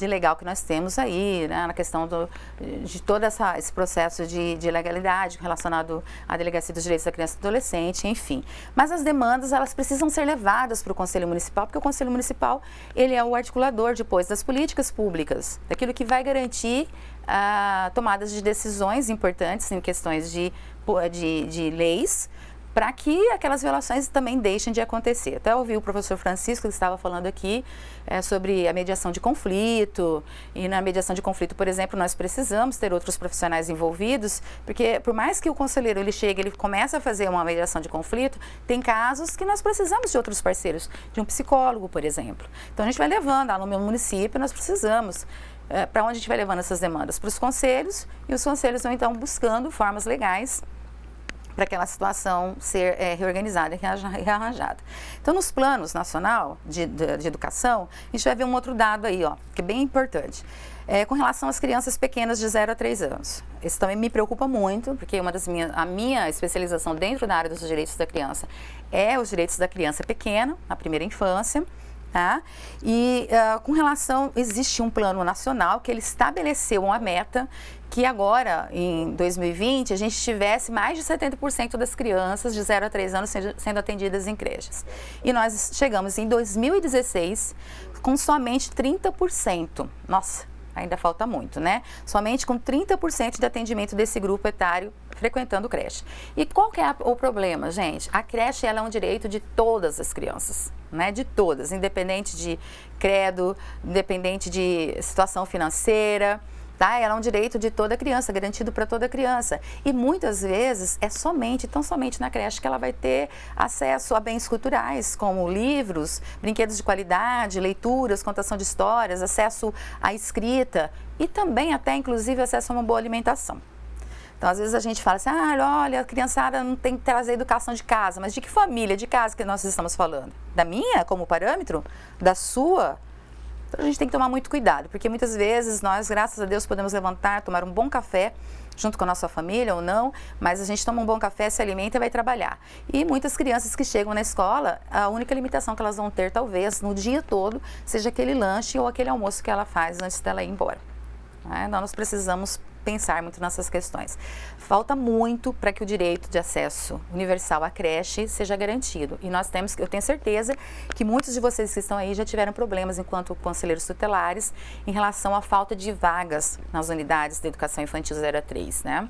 legal que nós temos aí, né, na questão de todo esse processo de legalidade relacionado à Delegacia dos Direitos da Criança e do Adolescente, enfim. Mas as demandas, elas precisam ser levadas para o Conselho Municipal, porque o Conselho Municipal, ele é o articulador depois das políticas públicas, daquilo que vai garantir tomadas de decisões importantes em questões de leis, para que aquelas violações também deixem de acontecer. Até ouvi o professor Francisco, que estava falando aqui sobre a mediação de conflito, e na mediação de conflito, por exemplo, nós precisamos ter outros profissionais envolvidos, porque por mais que o conselheiro ele comece a fazer uma mediação de conflito, tem casos que nós precisamos de outros parceiros, de um psicólogo, por exemplo. Então a gente vai levando, lá no meu município, nós precisamos. Para onde a gente vai levando essas demandas? Para os conselhos, e os conselhos vão então buscando formas legais para aquela situação ser reorganizada e rearranjada. Então, nos planos nacional de educação, a gente vai ver um outro dado aí, que é bem importante. Com relação às crianças pequenas de 0 a 3 anos. Isso também me preocupa muito, porque a minha especialização dentro da área dos direitos da criança é os direitos da criança pequena, na primeira infância. Tá? E com relação, existe um plano nacional que ele estabeleceu uma meta que agora, em 2020, a gente tivesse mais de 70% das crianças de 0 a 3 anos sendo atendidas em creches. E nós chegamos em 2016 com somente 30%. Nossa, ainda falta muito, né? Somente com 30% de atendimento desse grupo etário frequentando creche. E qual que é o problema, gente? A creche, ela é um direito de todas as crianças, né? De todas, independente de credo, independente de situação financeira, tá? Ela é um direito de toda criança, garantido para toda criança. E muitas vezes é tão somente na creche que ela vai ter acesso a bens culturais, como livros, brinquedos de qualidade, leituras, contação de histórias, acesso à escrita e também até, inclusive, acesso a uma boa alimentação. Então, às vezes a gente fala assim, olha, a criançada não tem que trazer educação de casa, mas de que família, de casa que nós estamos falando? Da minha, como parâmetro? Da sua? Então, a gente tem que tomar muito cuidado, porque muitas vezes nós, graças a Deus, podemos levantar, tomar um bom café, junto com a nossa família ou não, mas a gente toma um bom café, se alimenta e vai trabalhar. E muitas crianças que chegam na escola, a única limitação que elas vão ter, talvez, no dia todo, seja aquele lanche ou aquele almoço que ela faz antes dela ir embora. Então, nós precisamos pensar muito nessas questões. Falta muito para que o direito de acesso universal à creche seja garantido. E eu tenho certeza que muitos de vocês que estão aí já tiveram problemas enquanto conselheiros tutelares em relação à falta de vagas nas unidades de educação infantil 0 a 3, né?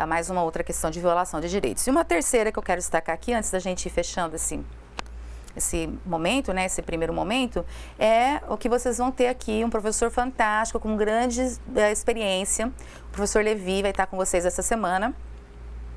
Mais uma outra questão de violação de direitos. E uma terceira que eu quero destacar aqui, antes da gente ir fechando esse momento, né, esse primeiro momento, é o que vocês vão ter aqui, um professor fantástico, com grande experiência, o professor Levi vai estar com vocês essa semana.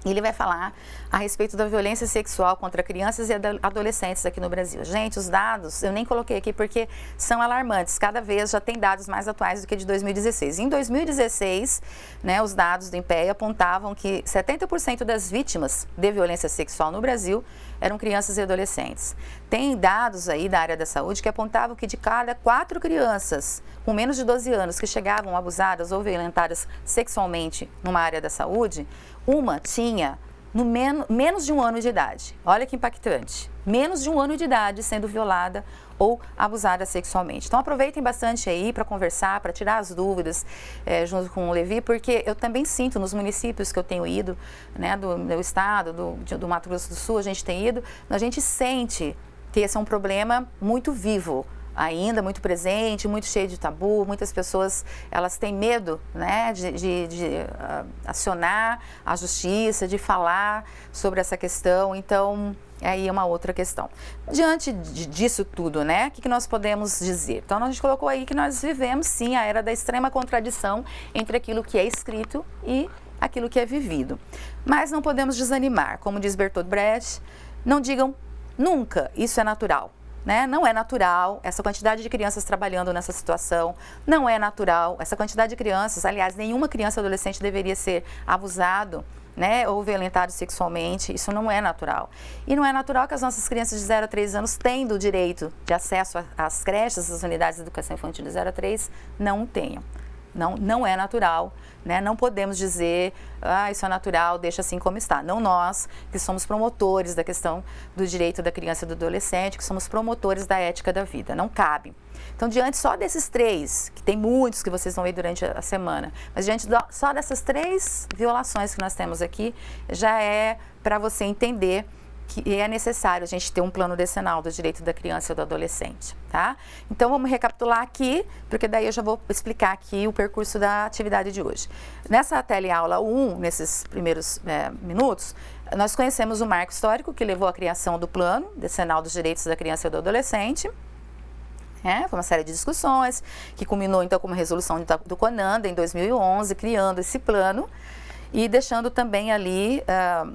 Ele vai falar a respeito da violência sexual contra crianças e adolescentes aqui no Brasil. Gente, os dados, eu nem coloquei aqui porque são alarmantes. Cada vez já tem dados mais atuais do que de 2016. Em 2016, né, os dados do INPE apontavam que 70% das vítimas de violência sexual no Brasil eram crianças e adolescentes. Tem dados aí da área da saúde que apontavam que de cada 4 crianças com menos de 12 anos que chegavam abusadas ou violentadas sexualmente numa área da saúde, uma tinha menos de 1 ano de idade. Olha que impactante. Menos de 1 ano de idade sendo violada ou abusada sexualmente. Então aproveitem bastante aí para conversar, para tirar as dúvidas junto com o Levi, porque eu também sinto nos municípios que eu tenho ido, né, do meu estado, do Mato Grosso do Sul, a gente tem ido, a gente sente que esse é um problema muito vivo, ainda muito presente, muito cheio de tabu. Muitas pessoas, elas têm medo, né, de acionar a justiça, de falar sobre essa questão. Então, aí é uma outra questão. Diante disso tudo, né, o que nós podemos dizer? Então, a gente colocou aí que nós vivemos, sim, a era da extrema contradição entre aquilo que é escrito e aquilo que é vivido. Mas não podemos desanimar. Como diz Bertolt Brecht, não digam nunca, isso é natural. Né? Não é natural essa quantidade de crianças trabalhando nessa situação, não é natural essa quantidade de crianças, aliás, nenhuma criança ou adolescente deveria ser abusado, né, ou violentado sexualmente, isso não é natural. E não é natural que as nossas crianças de 0 a 3 anos, tendo o direito de acesso às creches, às unidades de educação infantil de 0 a 3, não tenham. Não é natural, né? Não podemos dizer, isso é natural, deixa assim como está. Não nós, que somos promotores da questão do direito da criança e do adolescente, que somos promotores da ética da vida, não cabe. Então, diante só desses 3, que tem muitos que vocês vão ver durante a semana, mas diante só dessas 3 violações que nós temos aqui, já é para você entender que é necessário a gente ter um plano decenal do direito da criança e do adolescente, tá? Então, vamos recapitular aqui, porque daí eu já vou explicar aqui o percurso da atividade de hoje. Nessa teleaula 1, nesses primeiros minutos, nós conhecemos o marco histórico que levou à criação do plano decenal dos direitos da criança e do adolescente. Foi uma série de discussões, que culminou então com uma resolução do CONANDA em 2011, criando esse plano, e deixando também ali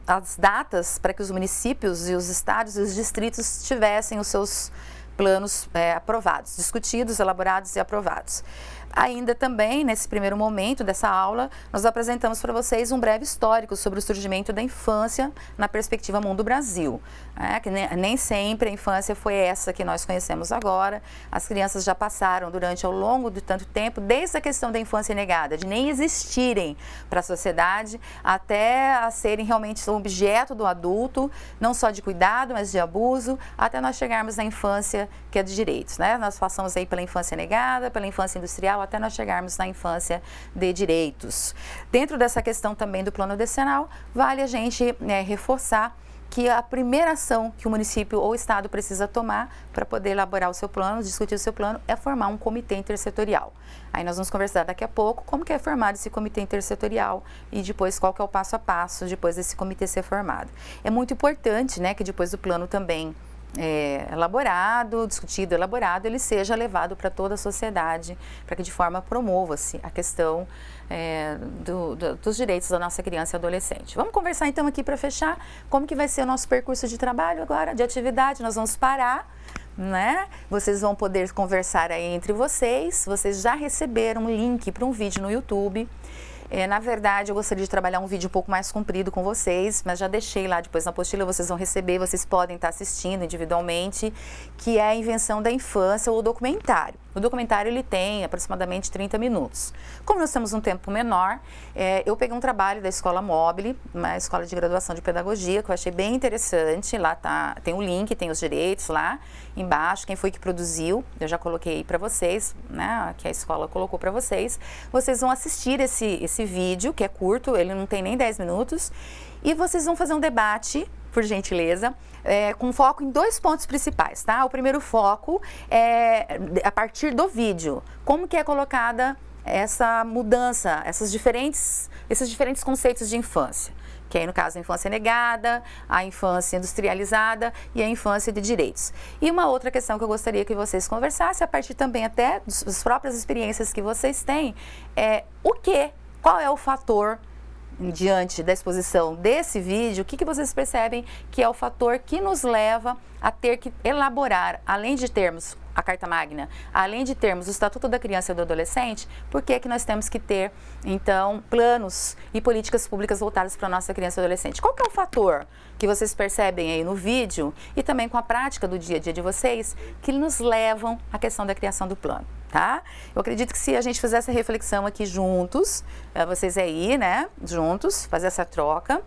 as datas para que os municípios e os estados e os distritos tivessem os seus planos aprovados, discutidos, elaborados e aprovados. Ainda também, nesse primeiro momento dessa aula, nós apresentamos para vocês um breve histórico sobre o surgimento da infância na perspectiva Mundo Brasil. Que nem sempre a infância foi essa que nós conhecemos agora. As crianças já passaram ao longo de tanto tempo, desde a questão da infância negada, de nem existirem para a sociedade, até a serem realmente objeto do adulto, não só de cuidado, mas de abuso, até nós chegarmos na infância que é de direitos, né? Nós passamos aí pela infância negada, pela infância industrial, até nós chegarmos na infância de direitos. Dentro dessa questão também do plano decenal, vale a gente reforçar que a primeira ação que o município ou o estado precisa tomar para poder elaborar o seu plano, discutir o seu plano, é formar um comitê intersetorial. Aí nós vamos conversar daqui a pouco como que é formado esse comitê intersetorial e depois qual que é o passo a passo depois desse comitê ser formado. É muito importante, né, que depois do plano também elaborado, discutido, elaborado, ele seja levado para toda a sociedade, para que de forma promova-se a questão dos direitos da nossa criança e adolescente. Vamos conversar então aqui para fechar como que vai ser o nosso percurso de trabalho agora, de atividade. Nós vamos parar, né? Vocês vão poder conversar aí entre vocês. Vocês já receberam um link para um vídeo no YouTube. Na verdade, eu gostaria de trabalhar um vídeo um pouco mais comprido com vocês, mas já deixei lá depois na apostila, vocês vão receber, vocês podem estar assistindo individualmente, que é a Invenção da Infância, ou o documentário. O documentário ele tem aproximadamente 30 minutos. Como nós temos um tempo menor, eu peguei um trabalho da Escola Mobile, uma escola de graduação de pedagogia, que eu achei bem interessante. Lá tem o link, tem os direitos lá embaixo, quem foi que produziu, eu já coloquei aí para vocês, né, que a escola colocou para vocês. Vocês vão assistir esse vídeo, que é curto, ele não tem nem 10 minutos, e vocês vão fazer um debate, por gentileza, com foco em 2 pontos principais, tá? O primeiro foco é a partir do vídeo, como que é colocada essa mudança, esses diferentes conceitos de infância, que aí no caso a infância negada, a infância industrializada e a infância de direitos. E uma outra questão que eu gostaria que vocês conversassem, a partir também até das próprias experiências que vocês têm, qual é o fator, diante da exposição desse vídeo, o que vocês percebem que é o fator que nos leva a ter que elaborar, além de termos a Carta Magna, além de termos o Estatuto da Criança e do Adolescente, por que nós temos que ter, então, planos e políticas públicas voltadas para a nossa criança e adolescente? Qual que é o fator que vocês percebem aí no vídeo e também com a prática do dia a dia de vocês que nos levam à questão da criação do plano? Tá? Eu acredito que se a gente fizesse a reflexão aqui juntos, vocês aí, né, juntos, fazer essa troca,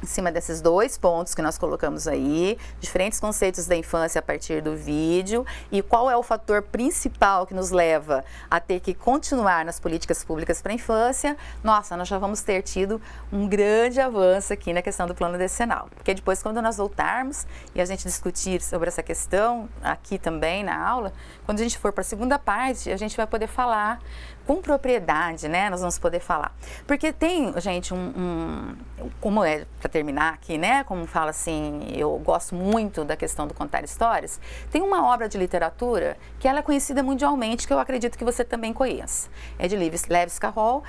em cima desses 2 pontos que nós colocamos aí, diferentes conceitos da infância a partir do vídeo e qual é o fator principal que nos leva a ter que continuar nas políticas públicas para a infância, nossa, nós já vamos ter tido um grande avanço aqui na questão do plano decenal. Porque depois, quando nós voltarmos e a gente discutir sobre essa questão aqui também na aula, quando a gente for para a segunda parte, a gente vai poder falar com propriedade, né? Nós vamos poder falar. Porque tem, gente, como é, para terminar aqui, né? Como fala assim, eu gosto muito da questão do contar histórias. Tem uma obra de literatura que ela é conhecida mundialmente, que eu acredito que você também conheça. É de Lewis Carroll,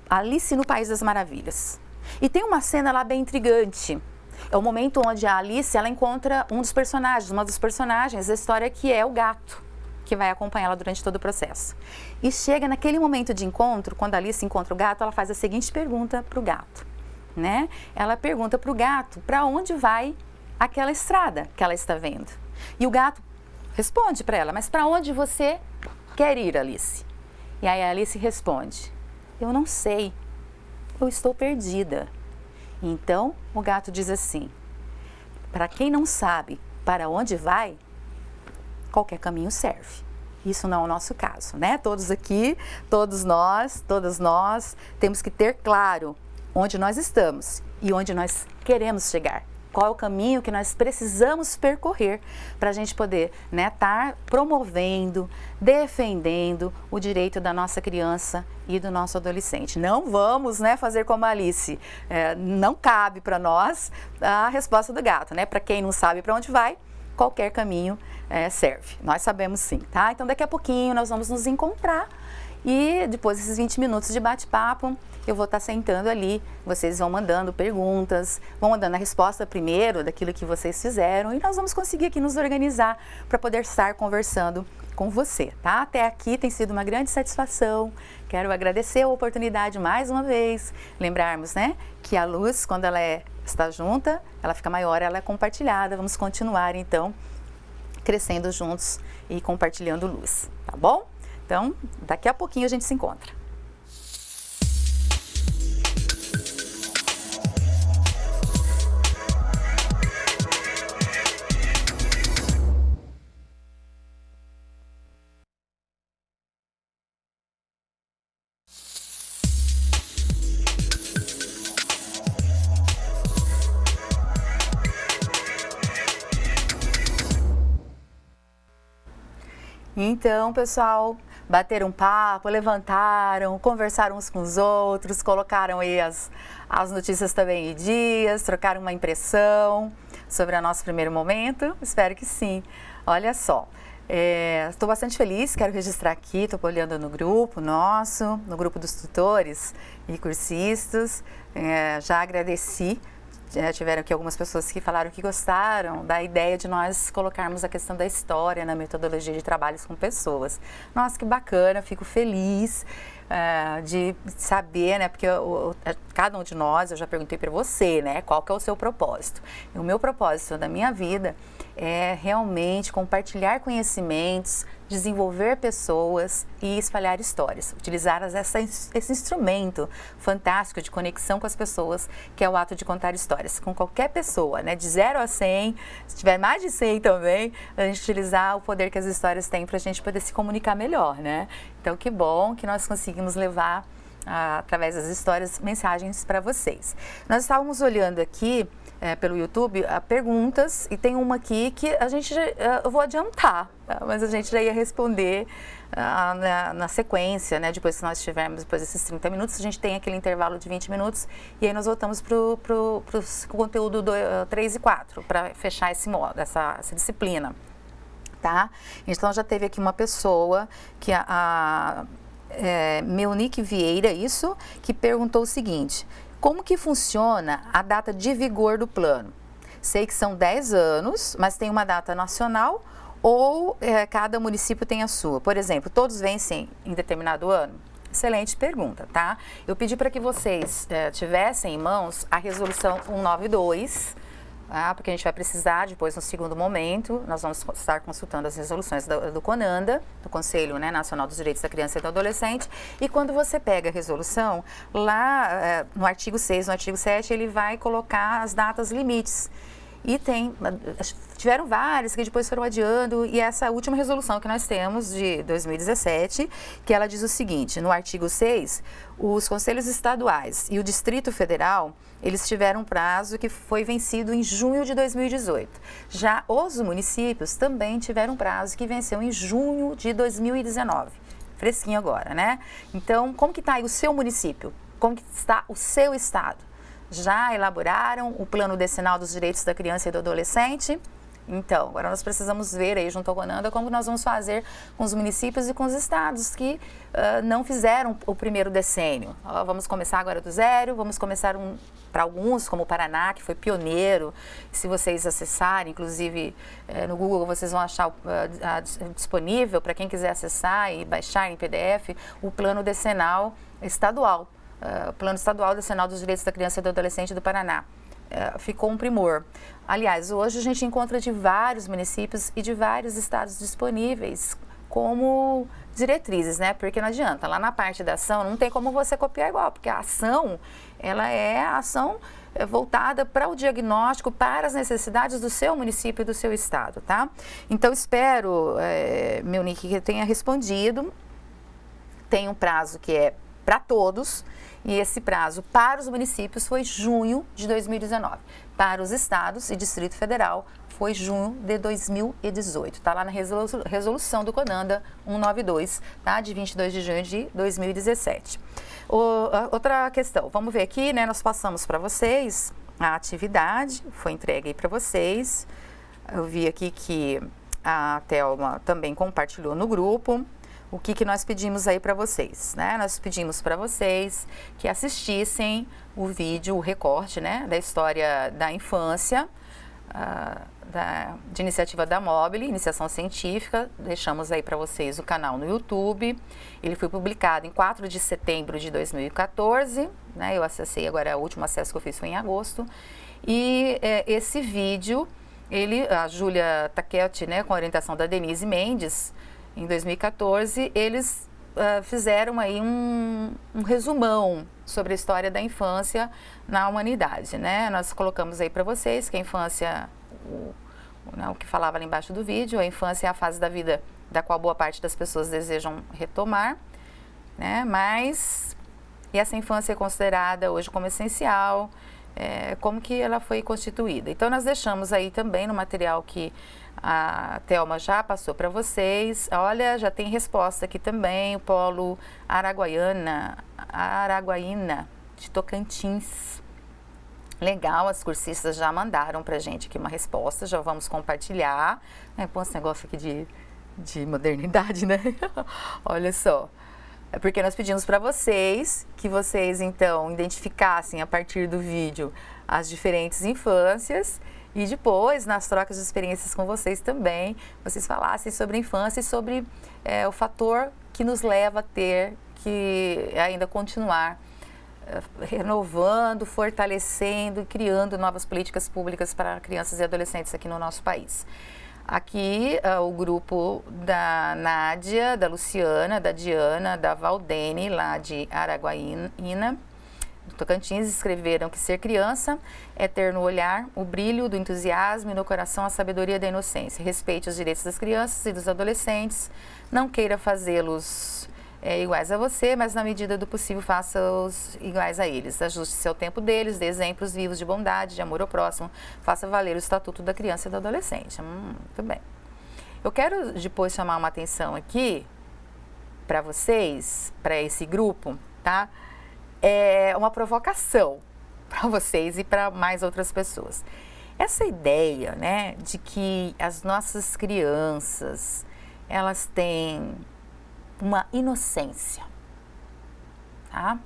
Alice no País das Maravilhas. E tem uma cena lá bem intrigante. É o momento onde a Alice, ela encontra uma dos personagens da história, que é o gato, que vai acompanhá-la durante todo o processo. E chega naquele momento de encontro, quando a Alice encontra o gato, ela faz a seguinte pergunta para o gato, né? Ela pergunta para o gato para onde vai aquela estrada que ela está vendo. E o gato responde para ela, mas para onde você quer ir, Alice? E aí a Alice responde, eu não sei, eu estou perdida. Então o gato diz assim, para quem não sabe para onde vai, qualquer caminho serve. Isso não é o nosso caso, né? Todos aqui, todas nós, temos que ter claro onde nós estamos e onde nós queremos chegar. Qual é o caminho que nós precisamos percorrer para a gente poder, né, estar promovendo, defendendo o direito da nossa criança e do nosso adolescente. Não vamos, né, fazer como a Alice. Não cabe para nós a resposta do gato, né? Para quem não sabe para onde vai, qualquer caminho serve. Nós sabemos sim, tá? Então daqui a pouquinho nós vamos nos encontrar e depois desses 20 minutos de bate-papo, eu vou estar sentando ali, vocês vão mandando perguntas, vão mandando a resposta primeiro daquilo que vocês fizeram e nós vamos conseguir aqui nos organizar para poder estar conversando com você, tá? Até aqui tem sido uma grande satisfação, quero agradecer a oportunidade mais uma vez, lembrarmos, né, que a luz, quando ela está junta, ela fica maior, ela é compartilhada, vamos continuar então crescendo juntos e compartilhando luz, tá bom? Então, daqui a pouquinho a gente se encontra. Então, pessoal, bateram um papo, levantaram, conversaram uns com os outros, colocaram aí as notícias também em dias, trocaram uma impressão sobre o nosso primeiro momento? Espero que sim. Olha só, estou bastante feliz, quero registrar aqui, estou olhando no grupo nosso, no grupo dos tutores e cursistas, já agradeci. Já tiveram aqui algumas pessoas que falaram que gostaram da ideia de nós colocarmos a questão da história na metodologia de trabalhos com pessoas. Nossa, que bacana, fico feliz de saber, né, porque cada um de nós, eu já perguntei para você, né, qual que é o seu propósito. E o meu propósito da minha vida é realmente compartilhar conhecimentos, desenvolver pessoas e espalhar histórias. Utilizar esse instrumento fantástico de conexão com as pessoas, que é o ato de contar histórias. Com qualquer pessoa, né? De 0 a 100, se tiver mais de 100 também, a gente utilizar o poder que as histórias têm para a gente poder se comunicar melhor, né? Então, que bom que nós conseguimos levar, através das histórias, mensagens para vocês. Nós estávamos olhando aqui, pelo YouTube, perguntas, e tem uma aqui que a gente eu vou adiantar, mas a gente já ia responder na sequência, né? Depois que nós tivermos, depois desses 30 minutos, a gente tem aquele intervalo de 20 minutos e aí nós voltamos para o conteúdo 3 e 4, para fechar esse modo, essa disciplina, tá? Então já teve aqui uma pessoa que Meunique Vieira, que perguntou o seguinte: como que funciona a data de vigor do plano? Sei que são 10 anos, mas tem uma data nacional ou cada município tem a sua? Por exemplo, todos vencem em determinado ano? Excelente pergunta, tá? Eu pedi para que vocês tivessem em mãos a resolução 192, porque a gente vai precisar depois, no segundo momento, nós vamos estar consultando as resoluções do CONANDA, do Conselho, né, Nacional dos Direitos da Criança e do Adolescente, e quando você pega a resolução, lá no artigo 6, no artigo 7, ele vai colocar as datas limites. E tiveram várias que depois foram adiando, e essa última resolução que nós temos de 2017, que ela diz o seguinte: no artigo 6, os conselhos estaduais e o Distrito Federal, eles tiveram um prazo que foi vencido em junho de 2018. Já os municípios também tiveram um prazo que venceu em junho de 2019. Fresquinho agora, né? Então, como que está aí o seu município? Como que está o seu estado? Já elaboraram o Plano Decenal dos Direitos da Criança e do Adolescente? Então, agora nós precisamos ver aí junto ao CONANDA como nós vamos fazer com os municípios e com os estados que não fizeram o primeiro decênio. Vamos começar agora do zero, vamos começar para alguns, como o Paraná, que foi pioneiro. Se vocês acessarem, inclusive no Google, vocês vão achar disponível para quem quiser acessar e baixar em PDF o Plano Decenal Estadual. Plano Estadual Decenal dos Direitos da Criança e do Adolescente do Paraná. Ficou um primor. Aliás, hoje a gente encontra de vários municípios e de vários estados disponíveis como diretrizes, né? Porque não adianta, lá na parte da ação não tem como você copiar igual, porque a ação, ela é a ação voltada para o diagnóstico, para as necessidades do seu município e do seu estado, tá? Então, espero, meu Nick, que tenha respondido. Tem um prazo que é para todos, e esse prazo para os municípios foi junho de 2019. Para os estados e Distrito Federal foi junho de 2018. Está lá na resolução do CONANDA 192, tá? De 22 de junho de 2017. Outra questão, vamos ver aqui, né? Nós passamos para vocês a atividade, foi entregue aí para vocês. Eu vi aqui que a Thelma também compartilhou no grupo. O que nós pedimos aí para vocês, né? Nós pedimos para vocês que assistissem o vídeo, o recorte, né, da história da infância, de iniciativa da Mobile, Iniciação Científica. Deixamos aí para vocês o canal no YouTube. Ele foi publicado em 4 de setembro de 2014, né? Eu acessei agora, o último acesso que eu fiz foi em agosto. E esse vídeo, a Júlia Taquetti, né, com a orientação da Denise Mendes, em 2014, eles fizeram aí um resumão sobre a história da infância na humanidade, né? Nós colocamos aí para vocês que a infância, o que falava ali embaixo do vídeo, a infância é a fase da vida da qual boa parte das pessoas desejam retomar, né? Mas, e essa infância é considerada hoje como essencial, como que ela foi constituída. Então, nós deixamos aí também no material que a Thelma já passou para vocês. Olha, já tem resposta aqui também, o Polo Araguaína de Tocantins. Legal, as cursistas já mandaram para a gente aqui uma resposta, já vamos compartilhar. Põe esse negócio aqui de modernidade, né? Olha só. É porque nós pedimos para vocês que vocês, então, identificassem a partir do vídeo as diferentes infâncias e depois, nas trocas de experiências com vocês também, vocês falassem sobre a infância e sobre o fator que nos leva a ter que ainda continuar renovando, fortalecendo e criando novas políticas públicas para crianças e adolescentes aqui no nosso país. Aqui, o grupo da Nádia, da Luciana, da Diana, da Valdene, lá de Araguaína, do Tocantins, escreveram que ser criança é ter no olhar o brilho do entusiasmo e no coração a sabedoria da inocência. Respeite os direitos das crianças e dos adolescentes, não queira fazê-los iguais a você, mas na medida do possível faça-os iguais a eles. Ajuste-se ao tempo deles, dê exemplos vivos de bondade, de amor ao próximo, faça valer o estatuto da criança e do adolescente. Muito bem. Eu quero depois chamar uma atenção aqui para vocês, para esse grupo, tá? É uma provocação para vocês e para mais outras pessoas. Essa ideia, né, de que as nossas crianças, elas têm uma inocência, tá?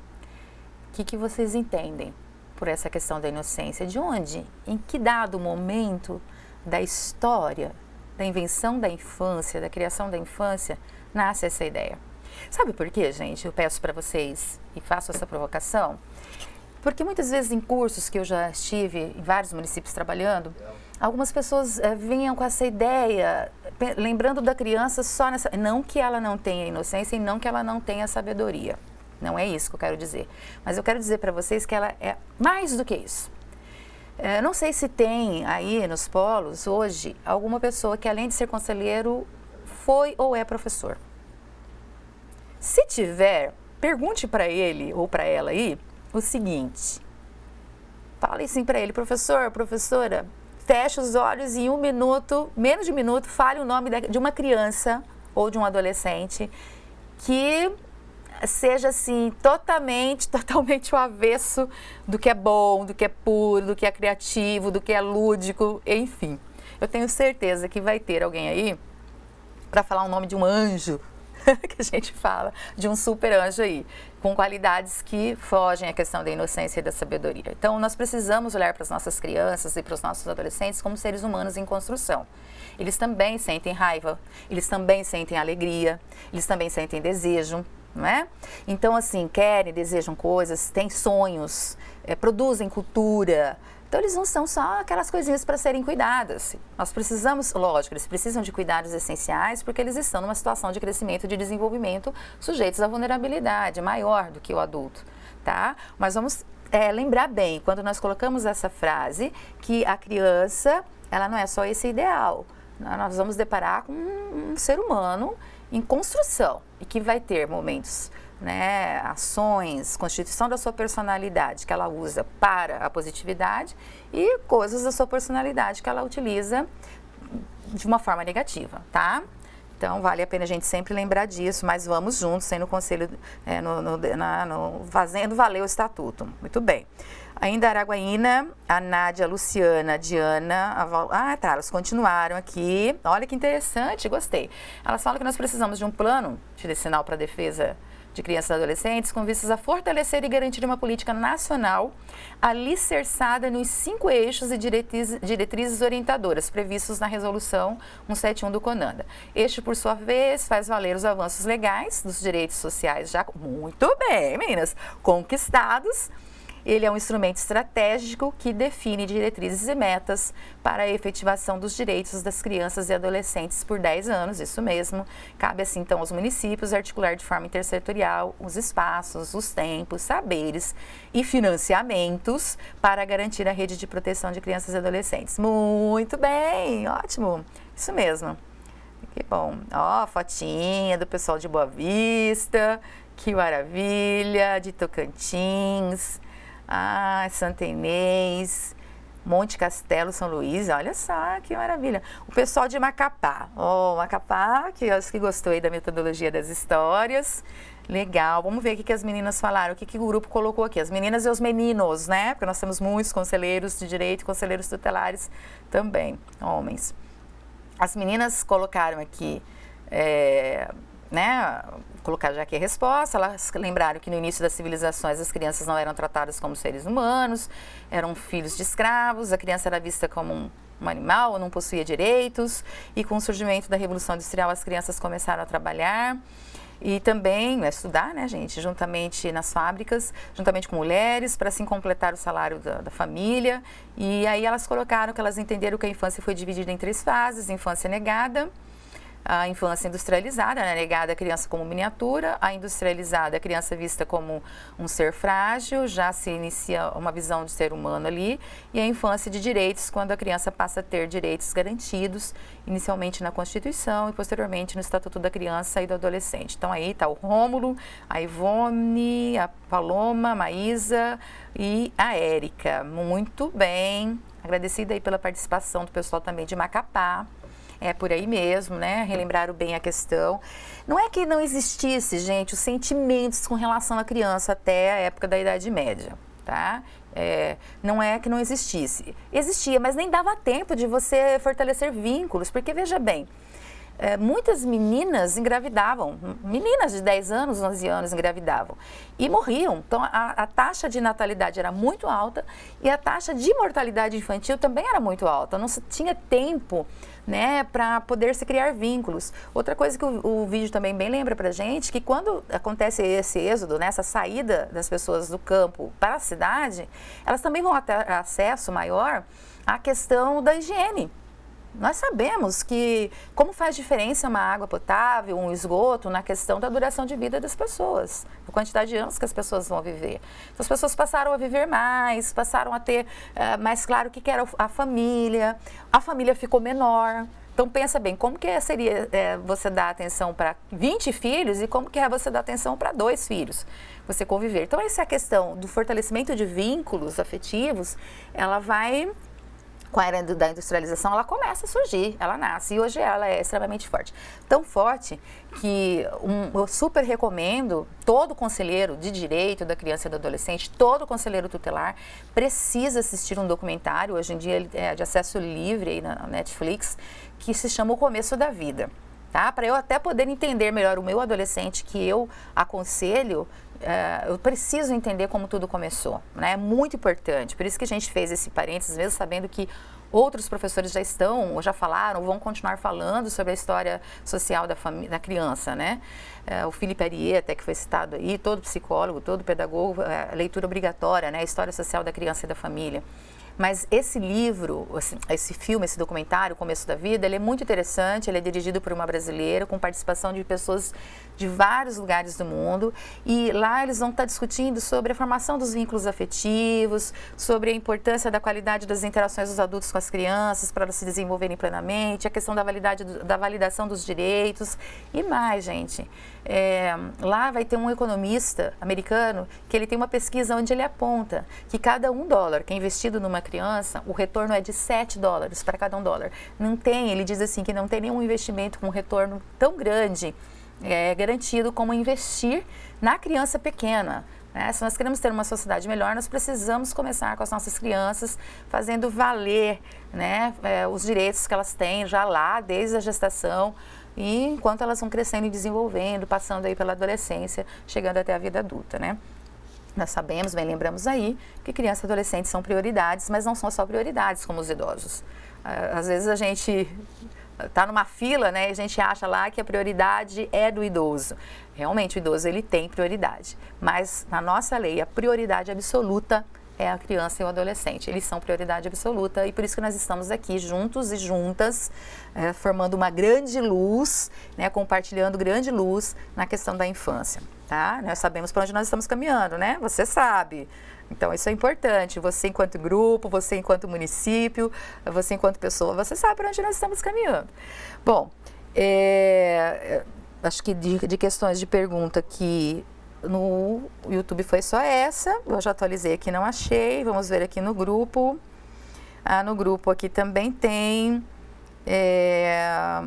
O que vocês entendem por essa questão da inocência? De onde, em que dado momento da história da invenção da infância, da criação da infância, nasce essa ideia. Sabe por quê, gente? Eu peço para vocês e faço essa provocação. Porque muitas vezes em cursos que eu já estive em vários municípios trabalhando, algumas pessoas vinham com essa ideia, lembrando da criança só nessa... Não que ela não tenha inocência e não que ela não tenha sabedoria. Não é isso que eu quero dizer. Mas eu quero dizer para vocês que ela é mais do que isso. Não sei se tem aí nos polos hoje alguma pessoa que além de ser conselheiro foi ou é professor. Se tiver, pergunte para ele ou para ela aí o seguinte. Fale assim para ele, professor, professora, feche os olhos e em 1 minuto, menos de 1 minuto, fale o nome de uma criança ou de um adolescente que seja assim, totalmente o avesso do que é bom, do que é puro, do que é criativo, do que é lúdico, enfim. Eu tenho certeza que vai ter alguém aí para falar o nome de um anjo, que a gente fala, de um super anjo aí, com qualidades que fogem à questão da inocência e da sabedoria. Então, nós precisamos olhar para as nossas crianças e para os nossos adolescentes como seres humanos em construção. Eles também sentem raiva, eles também sentem alegria, eles também sentem desejo, não é? Então, assim, querem, desejam coisas, têm sonhos, produzem cultura. Então, eles não são só aquelas coisinhas para serem cuidadas. Nós precisamos, lógico, eles precisam de cuidados essenciais porque eles estão numa situação de crescimento e de desenvolvimento sujeitos à vulnerabilidade maior do que o adulto, tá? Mas vamos lembrar bem, quando nós colocamos essa frase, que a criança, ela não é só esse ideal. Nós vamos deparar com um ser humano em construção e que vai ter momentos, né, ações, constituição da sua personalidade que ela usa para a positividade e coisas da sua personalidade que ela utiliza de uma forma negativa, tá? Então, vale a pena a gente sempre lembrar disso, mas vamos juntos, sendo conselho, fazendo valer o estatuto. Muito bem. Ainda Araguaína, a Nádia, a Luciana, a Diana, elas continuaram aqui. Olha que interessante, gostei. Elas falam que nós precisamos de um plano direcional para a defesa de crianças e adolescentes com vistas a fortalecer e garantir uma política nacional alicerçada nos 5 eixos e diretrizes orientadoras previstos na Resolução 171 do CONANDA. Este, por sua vez, faz valer os avanços legais dos direitos sociais já, muito bem, meninas, conquistados. Ele é um instrumento estratégico que define diretrizes e metas para a efetivação dos direitos das crianças e adolescentes por 10 anos, isso mesmo. Cabe assim, então, aos municípios articular de forma intersetorial os espaços, os tempos, saberes e financiamentos para garantir a rede de proteção de crianças e adolescentes. Muito bem, ótimo, isso mesmo. Que bom. Ó, fotinha do pessoal de Boa Vista, que maravilha, de Tocantins. Santa Inês, Monte Castelo, São Luís, olha só que maravilha. O pessoal de Macapá, Macapá, que eu acho que gostou aí da metodologia das histórias. Legal, vamos ver o que as meninas falaram, o que o grupo colocou aqui. As meninas e os meninos, né? Porque nós temos muitos conselheiros de direito, conselheiros tutelares também, homens. As meninas colocaram aqui, colocar já aqui a resposta, elas lembraram que no início das civilizações as crianças não eram tratadas como seres humanos, eram filhos de escravos, a criança era vista como um animal, não possuía direitos, e com o surgimento da Revolução Industrial as crianças começaram a trabalhar e também a estudar, né, gente, juntamente nas fábricas, juntamente com mulheres, para assim completar o salário da família. E aí elas colocaram que elas entenderam que a infância foi dividida em 3 fases: infância negada, a infância industrializada, né, negada a criança como miniatura, a industrializada, a criança vista como um ser frágil, já se inicia uma visão de ser humano ali, e a infância de direitos, quando a criança passa a ter direitos garantidos, inicialmente na Constituição e posteriormente no Estatuto da Criança e do Adolescente. Então aí está o Rômulo, a Ivone, a Paloma, a Maísa e a Érica. Muito bem, agradecida aí pela participação do pessoal também de Macapá. É por aí mesmo, né? Relembraram bem a questão. Não é que não existisse, gente, os sentimentos com relação à criança até a época da Idade Média, tá? Não é que não existisse. Existia, mas nem dava tempo de você fortalecer vínculos, porque veja bem, muitas meninas engravidavam, meninas de 10 anos, 11 anos engravidavam e morriam. Então, a taxa de natalidade era muito alta e a taxa de mortalidade infantil também era muito alta. Não se tinha tempo, né, para poder se criar vínculos. Outra coisa que o vídeo também bem lembra para a gente, que quando acontece esse êxodo, né, essa saída das pessoas do campo para a cidade, elas também vão ter acesso maior à questão da higiene. Nós sabemos que como faz diferença uma água potável, um esgoto, na questão da duração de vida das pessoas, a quantidade de anos que as pessoas vão viver. Então, as pessoas passaram a viver mais, passaram a ter mais claro o que era a família ficou menor. Então, pensa bem, como que seria você dar atenção para 20 filhos e como que é você dar atenção para 2 filhos, você conviver. Então, essa é a questão do fortalecimento de vínculos afetivos, ela vai... Com a era da industrialização, ela começa a surgir, ela nasce e hoje ela é extremamente forte. Tão forte que eu super recomendo todo conselheiro de direito da criança e do adolescente, todo conselheiro tutelar precisa assistir um documentário, hoje em dia ele é de acesso livre aí na Netflix, que se chama O Começo da Vida. Tá? Para eu até poder entender melhor o meu adolescente que eu aconselho, eu preciso entender como tudo começou, né? É muito importante, por isso que a gente fez esse parênteses, mesmo sabendo que outros professores já estão, ou já falaram, vão continuar falando sobre a história social da criança, né? O Felipe Arié, até que foi citado aí, todo psicólogo, todo pedagogo, leitura obrigatória, né? A história social da criança e da família. Mas esse livro, esse filme, esse documentário, O Começo da Vida, ele é muito interessante, ele é dirigido por uma brasileira, com participação de pessoas de vários lugares do mundo, e lá eles vão estar discutindo sobre a formação dos vínculos afetivos, sobre a importância da qualidade das interações dos adultos com as crianças para elas se desenvolverem plenamente, a questão da validação dos direitos e mais, gente. Lá vai ter um economista americano que ele tem uma pesquisa onde ele aponta que cada $1 que é investido numa criança, o retorno é de $7 para cada $1. Não tem, ele diz assim, que não tem nenhum investimento com um retorno tão grande garantido como investir na criança pequena. Se nós queremos ter uma sociedade melhor, nós precisamos começar com as nossas crianças fazendo valer, né, os direitos que elas têm já lá, desde a gestação, e enquanto elas vão crescendo e desenvolvendo, passando aí pela adolescência, chegando até a vida adulta, né? Nós sabemos, bem lembramos aí, que crianças e adolescentes são prioridades, mas não são só prioridades como os idosos. Às vezes a gente está numa fila, né, e a gente acha lá que a prioridade é do idoso. Realmente, o idoso ele tem prioridade, mas na nossa lei a prioridade absoluta é a criança e o adolescente. Eles são prioridade absoluta e por isso que nós estamos aqui juntos e juntas, formando uma grande luz, né, compartilhando grande luz na questão da infância. Tá? Nós sabemos para onde nós estamos caminhando, né? Você sabe. Então, isso é importante. Você enquanto grupo, você enquanto município, você enquanto pessoa, você sabe para onde nós estamos caminhando. Bom, acho que de questões de pergunta que no YouTube foi só essa. Eu já atualizei aqui, não achei. Vamos ver aqui no grupo. No grupo aqui também tem...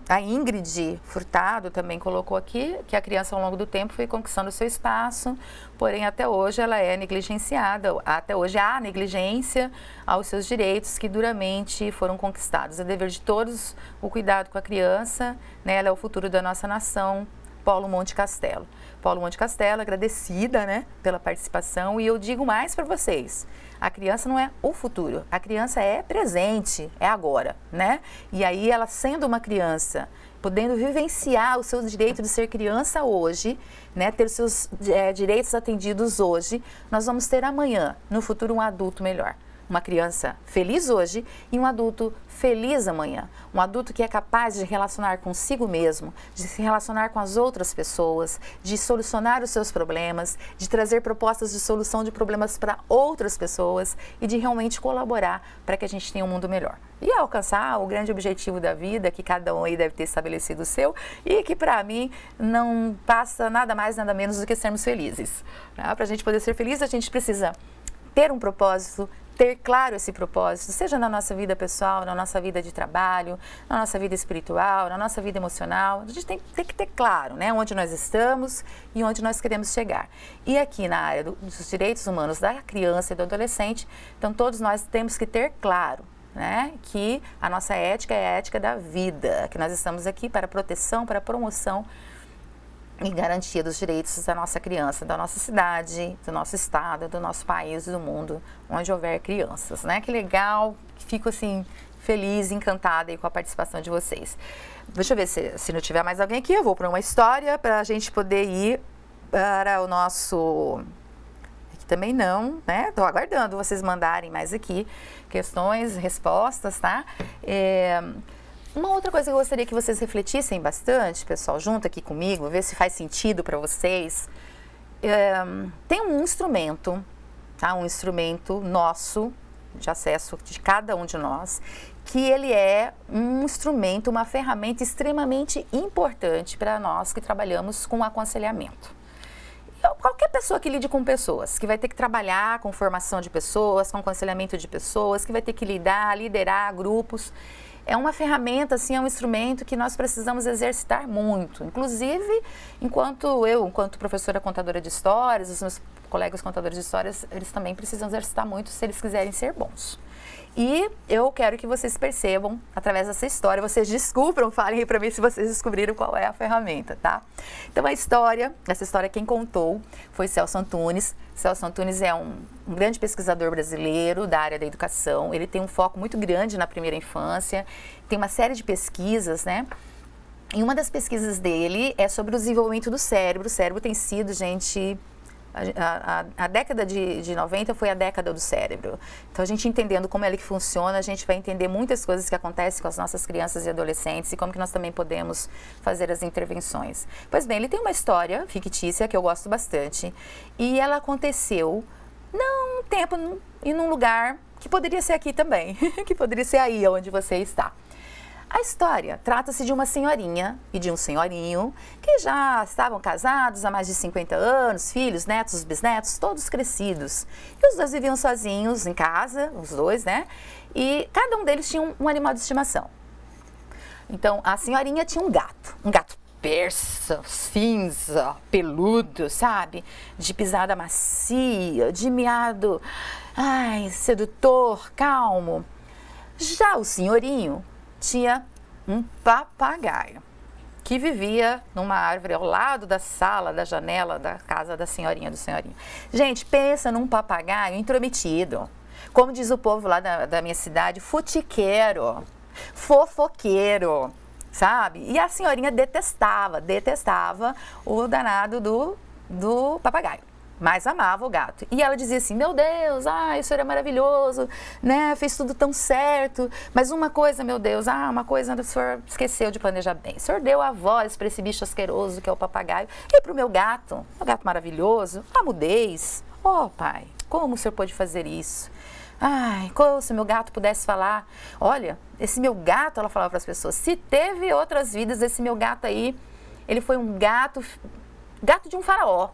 a Ingrid Furtado também colocou aqui que a criança ao longo do tempo foi conquistando o seu espaço, porém até hoje ela é negligenciada, até hoje há negligência aos seus direitos que duramente foram conquistados. É dever de todos o cuidado com a criança, né? Ela é o futuro da nossa nação. Paulo Monte Castelo. Paulo Monte Castelo, agradecida, né, pela participação, e eu digo mais para vocês, a criança não é o futuro, a criança é presente, é agora, né? E aí ela sendo uma criança, podendo vivenciar o seu direito de ser criança hoje, né, ter os seus direitos atendidos hoje, nós vamos ter amanhã, no futuro, um adulto melhor. Uma criança feliz hoje e um adulto feliz amanhã. Um adulto que é capaz de relacionar consigo mesmo, de se relacionar com as outras pessoas, de solucionar os seus problemas, de trazer propostas de solução de problemas para outras pessoas e de realmente colaborar para que a gente tenha um mundo melhor. E alcançar o grande objetivo da vida, que cada um aí deve ter estabelecido o seu, e que para mim não passa nada mais, nada menos do que sermos felizes. Para a gente poder ser feliz, a gente precisa ter um propósito, ter claro esse propósito, seja na nossa vida pessoal, na nossa vida de trabalho, na nossa vida espiritual, na nossa vida emocional. A gente tem que ter claro, né, onde nós estamos e onde nós queremos chegar. E aqui na área dos direitos humanos da criança e do adolescente, então todos nós temos que ter claro, né, que a nossa ética é a ética da vida, que nós estamos aqui para proteção, para promoção e garantia dos direitos da nossa criança, da nossa cidade, do nosso estado, do nosso país, do mundo, onde houver crianças, né? Que legal, fico assim feliz, encantada aí com a participação de vocês. Deixa eu ver se não tiver mais alguém aqui, eu vou para uma história para a gente poder ir para o nosso... Aqui também não, né? Estou aguardando vocês mandarem mais aqui questões, respostas, tá? Uma outra coisa que eu gostaria que vocês refletissem bastante, pessoal, junto aqui comigo, ver se faz sentido para vocês. Tem um instrumento, tá? Um instrumento nosso, de acesso de cada um de nós, que ele é um instrumento, uma ferramenta extremamente importante para nós que trabalhamos com aconselhamento. Qualquer pessoa que lide com pessoas, que vai ter que trabalhar com formação de pessoas, com aconselhamento de pessoas, que vai ter que liderar grupos, é uma ferramenta, assim, é um instrumento que nós precisamos exercitar muito. Inclusive, enquanto professora contadora de histórias, os meus colegas contadores de histórias, eles também precisam exercitar muito se eles quiserem ser bons. E eu quero que vocês percebam, através dessa história, vocês descubram, falem aí para mim se vocês descobriram qual é a ferramenta, tá? Então, essa história quem contou foi Celso Antunes. Celso Antunes é um grande pesquisador brasileiro da área da educação. Ele tem um foco muito grande na primeira infância, tem uma série de pesquisas, né? E uma das pesquisas dele é sobre o desenvolvimento do cérebro. O cérebro tem sido, gente... A década de 90 foi a década do cérebro. Então, a gente entendendo como ele que funciona, a gente vai entender muitas coisas que acontecem com as nossas crianças e adolescentes e como que nós também podemos fazer as intervenções. Pois bem, ele tem uma história fictícia que eu gosto bastante e ela aconteceu num tempo e num lugar que poderia ser aqui também, que poderia ser aí onde você está. A história trata-se de uma senhorinha e de um senhorinho que já estavam casados há mais de 50 anos, filhos, netos, bisnetos, todos crescidos. E os dois viviam sozinhos em casa, os dois, né? E cada um deles tinha um animal de estimação. Então, a senhorinha tinha um gato persa, cinza, peludo, sabe? De pisada macia, de miado, sedutor, calmo. Já o senhorinho tinha um papagaio que vivia numa árvore ao lado da sala, da janela da casa da senhorinha, do senhorinho. Gente, pensa num papagaio intrometido. Como diz o povo lá da minha cidade, futiqueiro, fofoqueiro, sabe? E a senhorinha detestava o danado do papagaio. Mas amava o gato. E ela dizia assim, meu Deus, o senhor é maravilhoso, né? Fez tudo tão certo. Mas uma coisa, meu Deus, uma coisa o senhor esqueceu de planejar bem. O senhor deu a voz para esse bicho asqueroso que é o papagaio. E para o meu gato maravilhoso, a mudez. Pai, como o senhor pode fazer isso? Como se meu gato pudesse falar, olha, esse meu gato, ela falava para as pessoas, se teve outras vidas, esse meu gato aí, ele foi um gato de um faraó.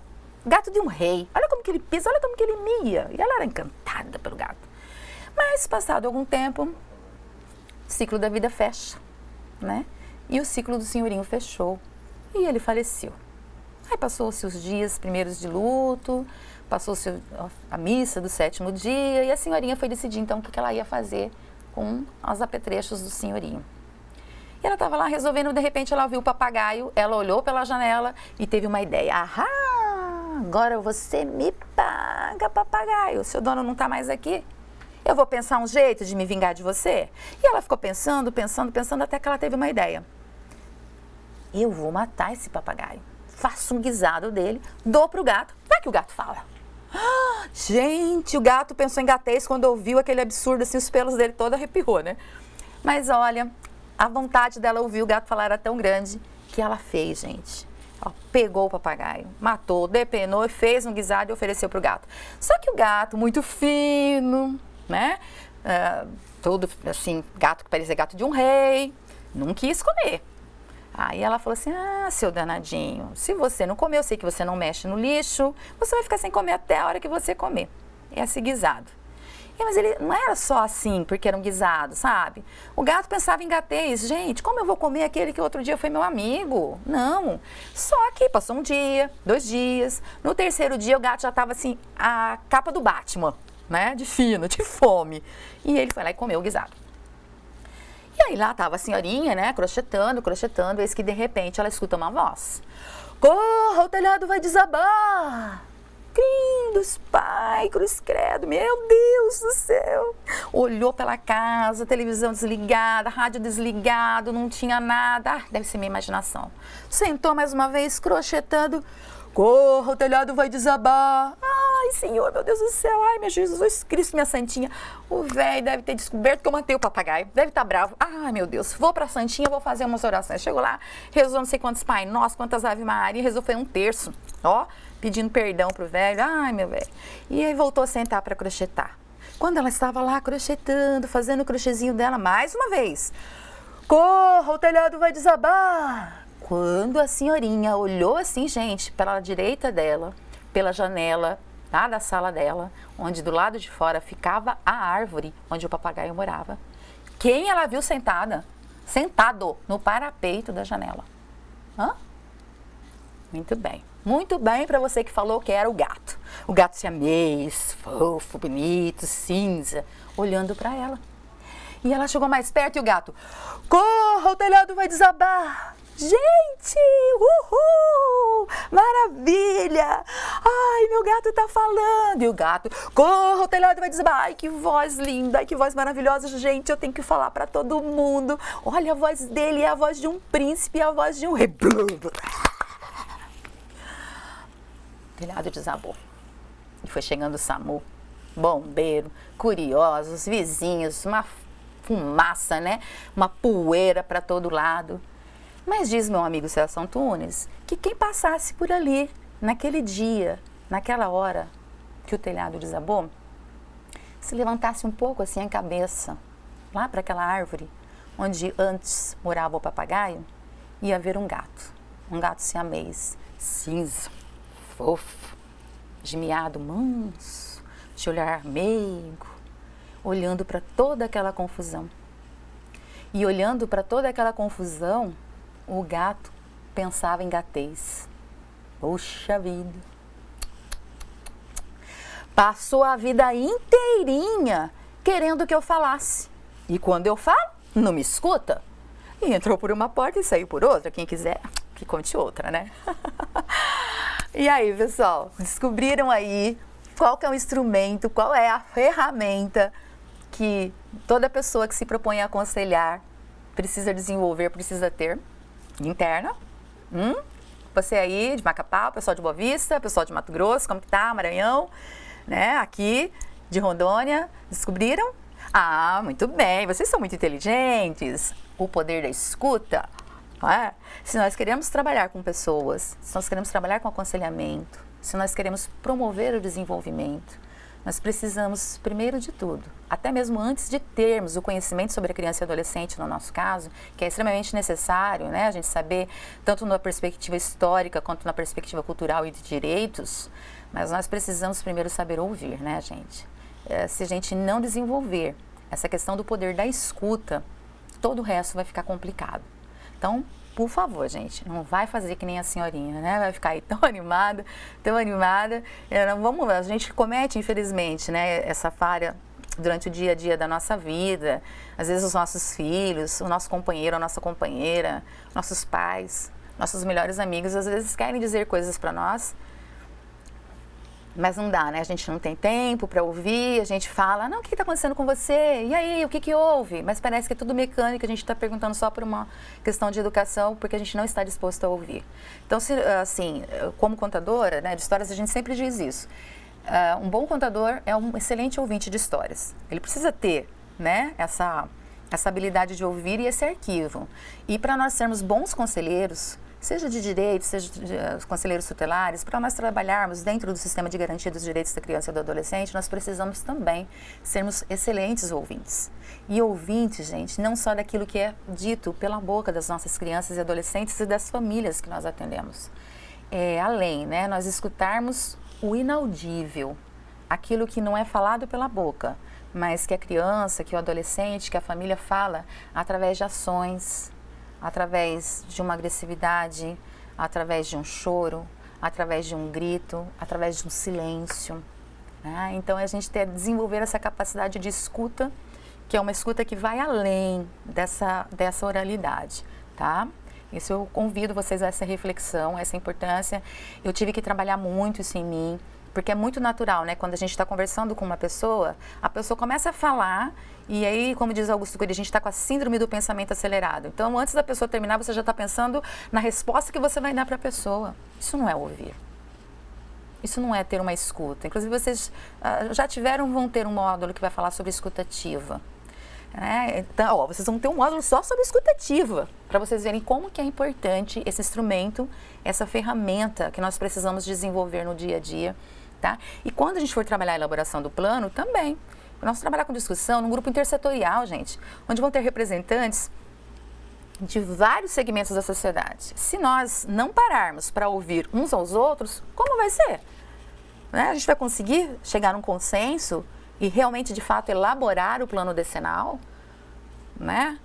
Gato de um rei. Olha como que ele pisa, olha como que ele mia. E ela era encantada pelo gato. Mas, passado algum tempo, o ciclo da vida fecha, né? E o ciclo do senhorinho fechou. E ele faleceu. Aí passou-se os dias primeiros de luto, passou-se a missa do 7º dia, e a senhorinha foi decidir, então, o que ela ia fazer com os apetrechos do senhorinho. E ela estava lá resolvendo, de repente, ela viu o papagaio, ela olhou pela janela e teve uma ideia. Agora você me paga, papagaio. O seu dono não está mais aqui. Eu vou pensar um jeito de me vingar de você. E ela ficou pensando, até que ela teve uma ideia. Eu vou matar esse papagaio. Faço um guisado dele, dou pro gato. Vai que o gato fala. Gente, o gato pensou em gatez quando ouviu aquele absurdo, assim, os pelos dele todo arrepiou, né? Mas olha, a vontade dela ouvir o gato falar era tão grande que ela fez, gente. Pegou o papagaio, matou, depenou, fez um guisado e ofereceu para o gato. Só que o gato, muito fino, né? Todo assim, gato que parecia gato de um rei, não quis comer. Aí ela falou assim, seu danadinho, se você não comer, eu sei que você não mexe no lixo, você vai ficar sem comer até a hora que você comer. Esse guisado. Mas ele não era só assim, porque era um guisado, sabe? O gato pensava em gatez. Gente, como eu vou comer aquele que outro dia foi meu amigo? Não. Só que passou um dia, 2 dias. No 3º dia, o gato já estava assim, a capa do Batman, né? De fino, de fome. E ele foi lá e comeu o guisado. aí lá tava a senhorinha, né, crochetando, eis que de repente ela escuta uma voz. Corra, o telhado vai desabar! Crindos, pai, cruz credo, meu Deus do céu! Olhou pela casa, televisão desligada, rádio desligado, não tinha nada. Ah, deve ser minha imaginação. Sentou mais uma vez, crochetando. Corra, o telhado vai desabar. Ai, Senhor, meu Deus do céu. Ai, meu Jesus Cristo, minha santinha. O velho deve ter descoberto que eu matei o papagaio. Deve estar bravo. Ai, meu Deus. Vou pra santinha, vou fazer umas orações. Chegou lá, rezou não sei quantos Pai Nosso, quantas Ave Maria. Rezou foi um terço. Ó, pedindo perdão pro velho. Ai, meu velho. E aí voltou a sentar para crochetar. Quando ela estava lá crochetando, fazendo o crochêzinho dela mais uma vez. Corra, o telhado vai desabar. Quando a senhorinha olhou assim, gente, pela direita dela, pela janela lá da sala dela, onde do lado de fora ficava a árvore onde o papagaio morava, quem ela viu sentado no parapeito da janela? Hã? Muito bem. Muito bem para você que falou que era o gato. O gato siamês, fofo, bonito, cinza, olhando para ela. E ela chegou mais perto e o gato, corra, o telhado vai desabar. Gente, uhul, maravilha. Ai, meu gato tá falando. E o gato, corra, o telhado vai desabar. Ai, que voz linda, ai, que voz maravilhosa. Gente, eu tenho que falar para todo mundo. Olha, a voz dele é a voz de um príncipe, é a voz de um rei. O telhado desabou. E foi chegando o SAMU, bombeiro, curiosos, vizinhos, uma fumaça, né? Uma poeira para todo lado. Mas diz meu amigo Celso Antunes que quem passasse por ali, naquele dia, naquela hora que o telhado desabou, se levantasse um pouco assim a cabeça, lá para aquela árvore, onde antes morava o papagaio, ia ver um gato siamês, cinza, fofo, de miado manso, de olhar meigo, olhando para toda aquela confusão. E olhando para toda aquela confusão, o gato pensava em gatez. Poxa vida! Passou a vida inteirinha querendo que eu falasse. E quando eu falo, não me escuta. E entrou por uma porta e saiu por outra. Quem quiser, que conte outra, né? E aí, pessoal, descobriram aí qual que é o instrumento, qual é a ferramenta que toda pessoa que se propõe a aconselhar precisa desenvolver, precisa ter? Interna. Você aí de Macapá, pessoal de Boa Vista, pessoal de Mato Grosso, como que tá? Maranhão, né? Aqui de Rondônia, descobriram? Ah, muito bem, vocês são muito inteligentes. O poder da escuta, não é? Se nós queremos trabalhar com pessoas, se nós queremos trabalhar com aconselhamento, se nós queremos promover o desenvolvimento, nós precisamos, primeiro de tudo, até mesmo antes de termos o conhecimento sobre a criança e adolescente, no nosso caso, que é extremamente necessário, né, a gente saber, tanto na perspectiva histórica quanto na perspectiva cultural e de direitos, mas nós precisamos primeiro saber ouvir, né, gente? Se a gente não desenvolver essa questão do poder da escuta, todo o resto vai ficar complicado. Então, por favor, gente, não vai fazer que nem a senhorinha, né? Vai ficar aí tão animada, tão animada. A gente comete, infelizmente, né, essa falha durante o dia a dia da nossa vida. Às vezes os nossos filhos, o nosso companheiro, a nossa companheira, nossos pais, nossos melhores amigos, às vezes querem dizer coisas para nós, mas não dá, né? A gente não tem tempo para ouvir, a gente fala, não, o que está acontecendo com você? E aí, o que houve? Mas parece que é tudo mecânico, a gente está perguntando só por uma questão de educação, porque a gente não está disposto a ouvir. Então, assim, como contadora, né, de histórias, a gente sempre diz isso. Um bom contador é um excelente ouvinte de histórias. Ele precisa ter, né, essa habilidade de ouvir e esse arquivo. E para nós sermos bons conselheiros, seja de direitos, seja de conselheiros tutelares, para nós trabalharmos dentro do sistema de garantia dos direitos da criança e do adolescente, nós precisamos também sermos excelentes ouvintes. E ouvintes, gente, não só daquilo que é dito pela boca das nossas crianças e adolescentes e das famílias que nós atendemos. Além, né, nós escutarmos o inaudível, aquilo que não é falado pela boca, mas que a criança, que o adolescente, que a família fala através de ações, através de uma agressividade, através de um choro, através de um grito, através de um silêncio. Né? Então, a gente tem que desenvolver essa capacidade de escuta que é uma escuta que vai além dessa oralidade, tá? Isso eu convido vocês a essa reflexão, essa importância. Eu tive que trabalhar muito isso em mim, porque é muito natural, né? Quando a gente está conversando com uma pessoa, a pessoa começa a falar e aí, como diz Augusto Cury, a gente está com a síndrome do pensamento acelerado. Então, antes da pessoa terminar, você já está pensando na resposta que você vai dar para a pessoa. Isso não é ouvir. Isso não é ter uma escuta. Inclusive, vocês já vão ter um módulo que vai falar sobre escuta ativa. Então, vocês vão ter um módulo só sobre escuta ativa, para vocês verem como que é importante esse instrumento, essa ferramenta que nós precisamos desenvolver no dia a dia, tá? E quando a gente for trabalhar a elaboração do plano, também. Nós trabalhar com discussão num grupo intersetorial, gente, onde vão ter representantes de vários segmentos da sociedade. Se nós não pararmos para ouvir uns aos outros, como vai ser? Né? A gente vai conseguir chegar num consenso e realmente, de fato, elaborar o plano decenal? Né?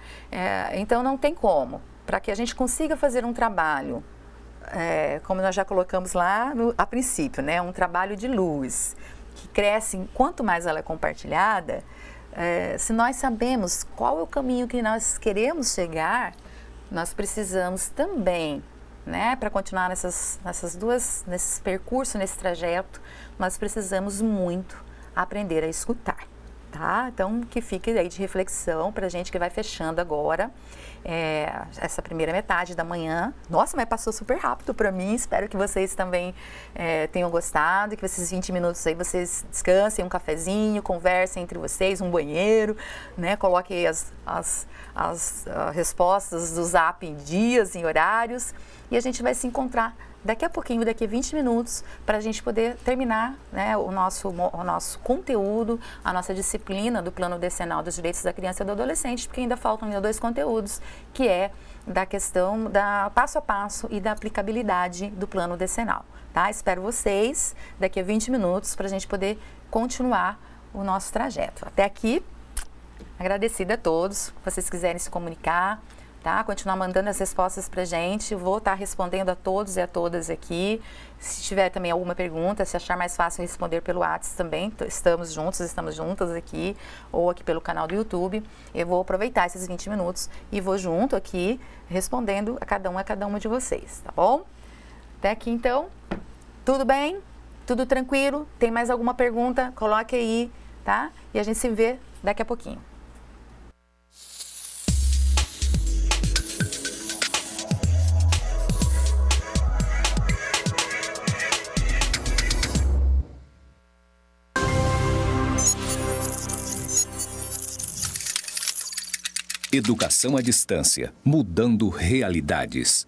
Então, não tem como. Para que a gente consiga fazer um trabalho, como nós já colocamos lá a princípio, né? Um trabalho de luz, que cresce, quanto mais ela é compartilhada, se nós sabemos qual é o caminho que nós queremos chegar, nós precisamos também, né, para continuar nesse percurso, nesse trajeto, nós precisamos muito aprender a escutar, tá? Então, que fique aí de reflexão para a gente que vai fechando agora essa primeira metade da manhã. Nossa, mas passou super rápido para mim. Espero que vocês também tenham gostado, que esses 20 minutos aí vocês descansem, um cafezinho, conversem entre vocês, um banheiro, né? Coloquem as respostas do Zap em dias, em horários, e a gente vai se encontrar daqui a pouquinho, daqui a 20 minutos, para a gente poder terminar, né, o nosso conteúdo, a nossa disciplina do Plano Decenal dos Direitos da Criança e do Adolescente, porque ainda faltam ainda 2 conteúdos, que é da questão da passo a passo e da aplicabilidade do Plano Decenal, tá? Espero vocês daqui a 20 minutos para a gente poder continuar o nosso trajeto. Até aqui, agradecida a todos. Se vocês quiserem se comunicar, tá? Continuar mandando as respostas pra gente. Eu vou estar respondendo a todos e a todas aqui. Se tiver também alguma pergunta, se achar mais fácil responder pelo WhatsApp também, estamos juntas aqui, ou aqui pelo canal do YouTube. Eu vou aproveitar esses 20 minutos e vou junto aqui respondendo a cada uma de vocês, tá bom? Até aqui então, tudo bem? Tudo tranquilo? Tem mais alguma pergunta? Coloque aí, tá? E a gente se vê daqui a pouquinho. Educação à distância, mudando realidades.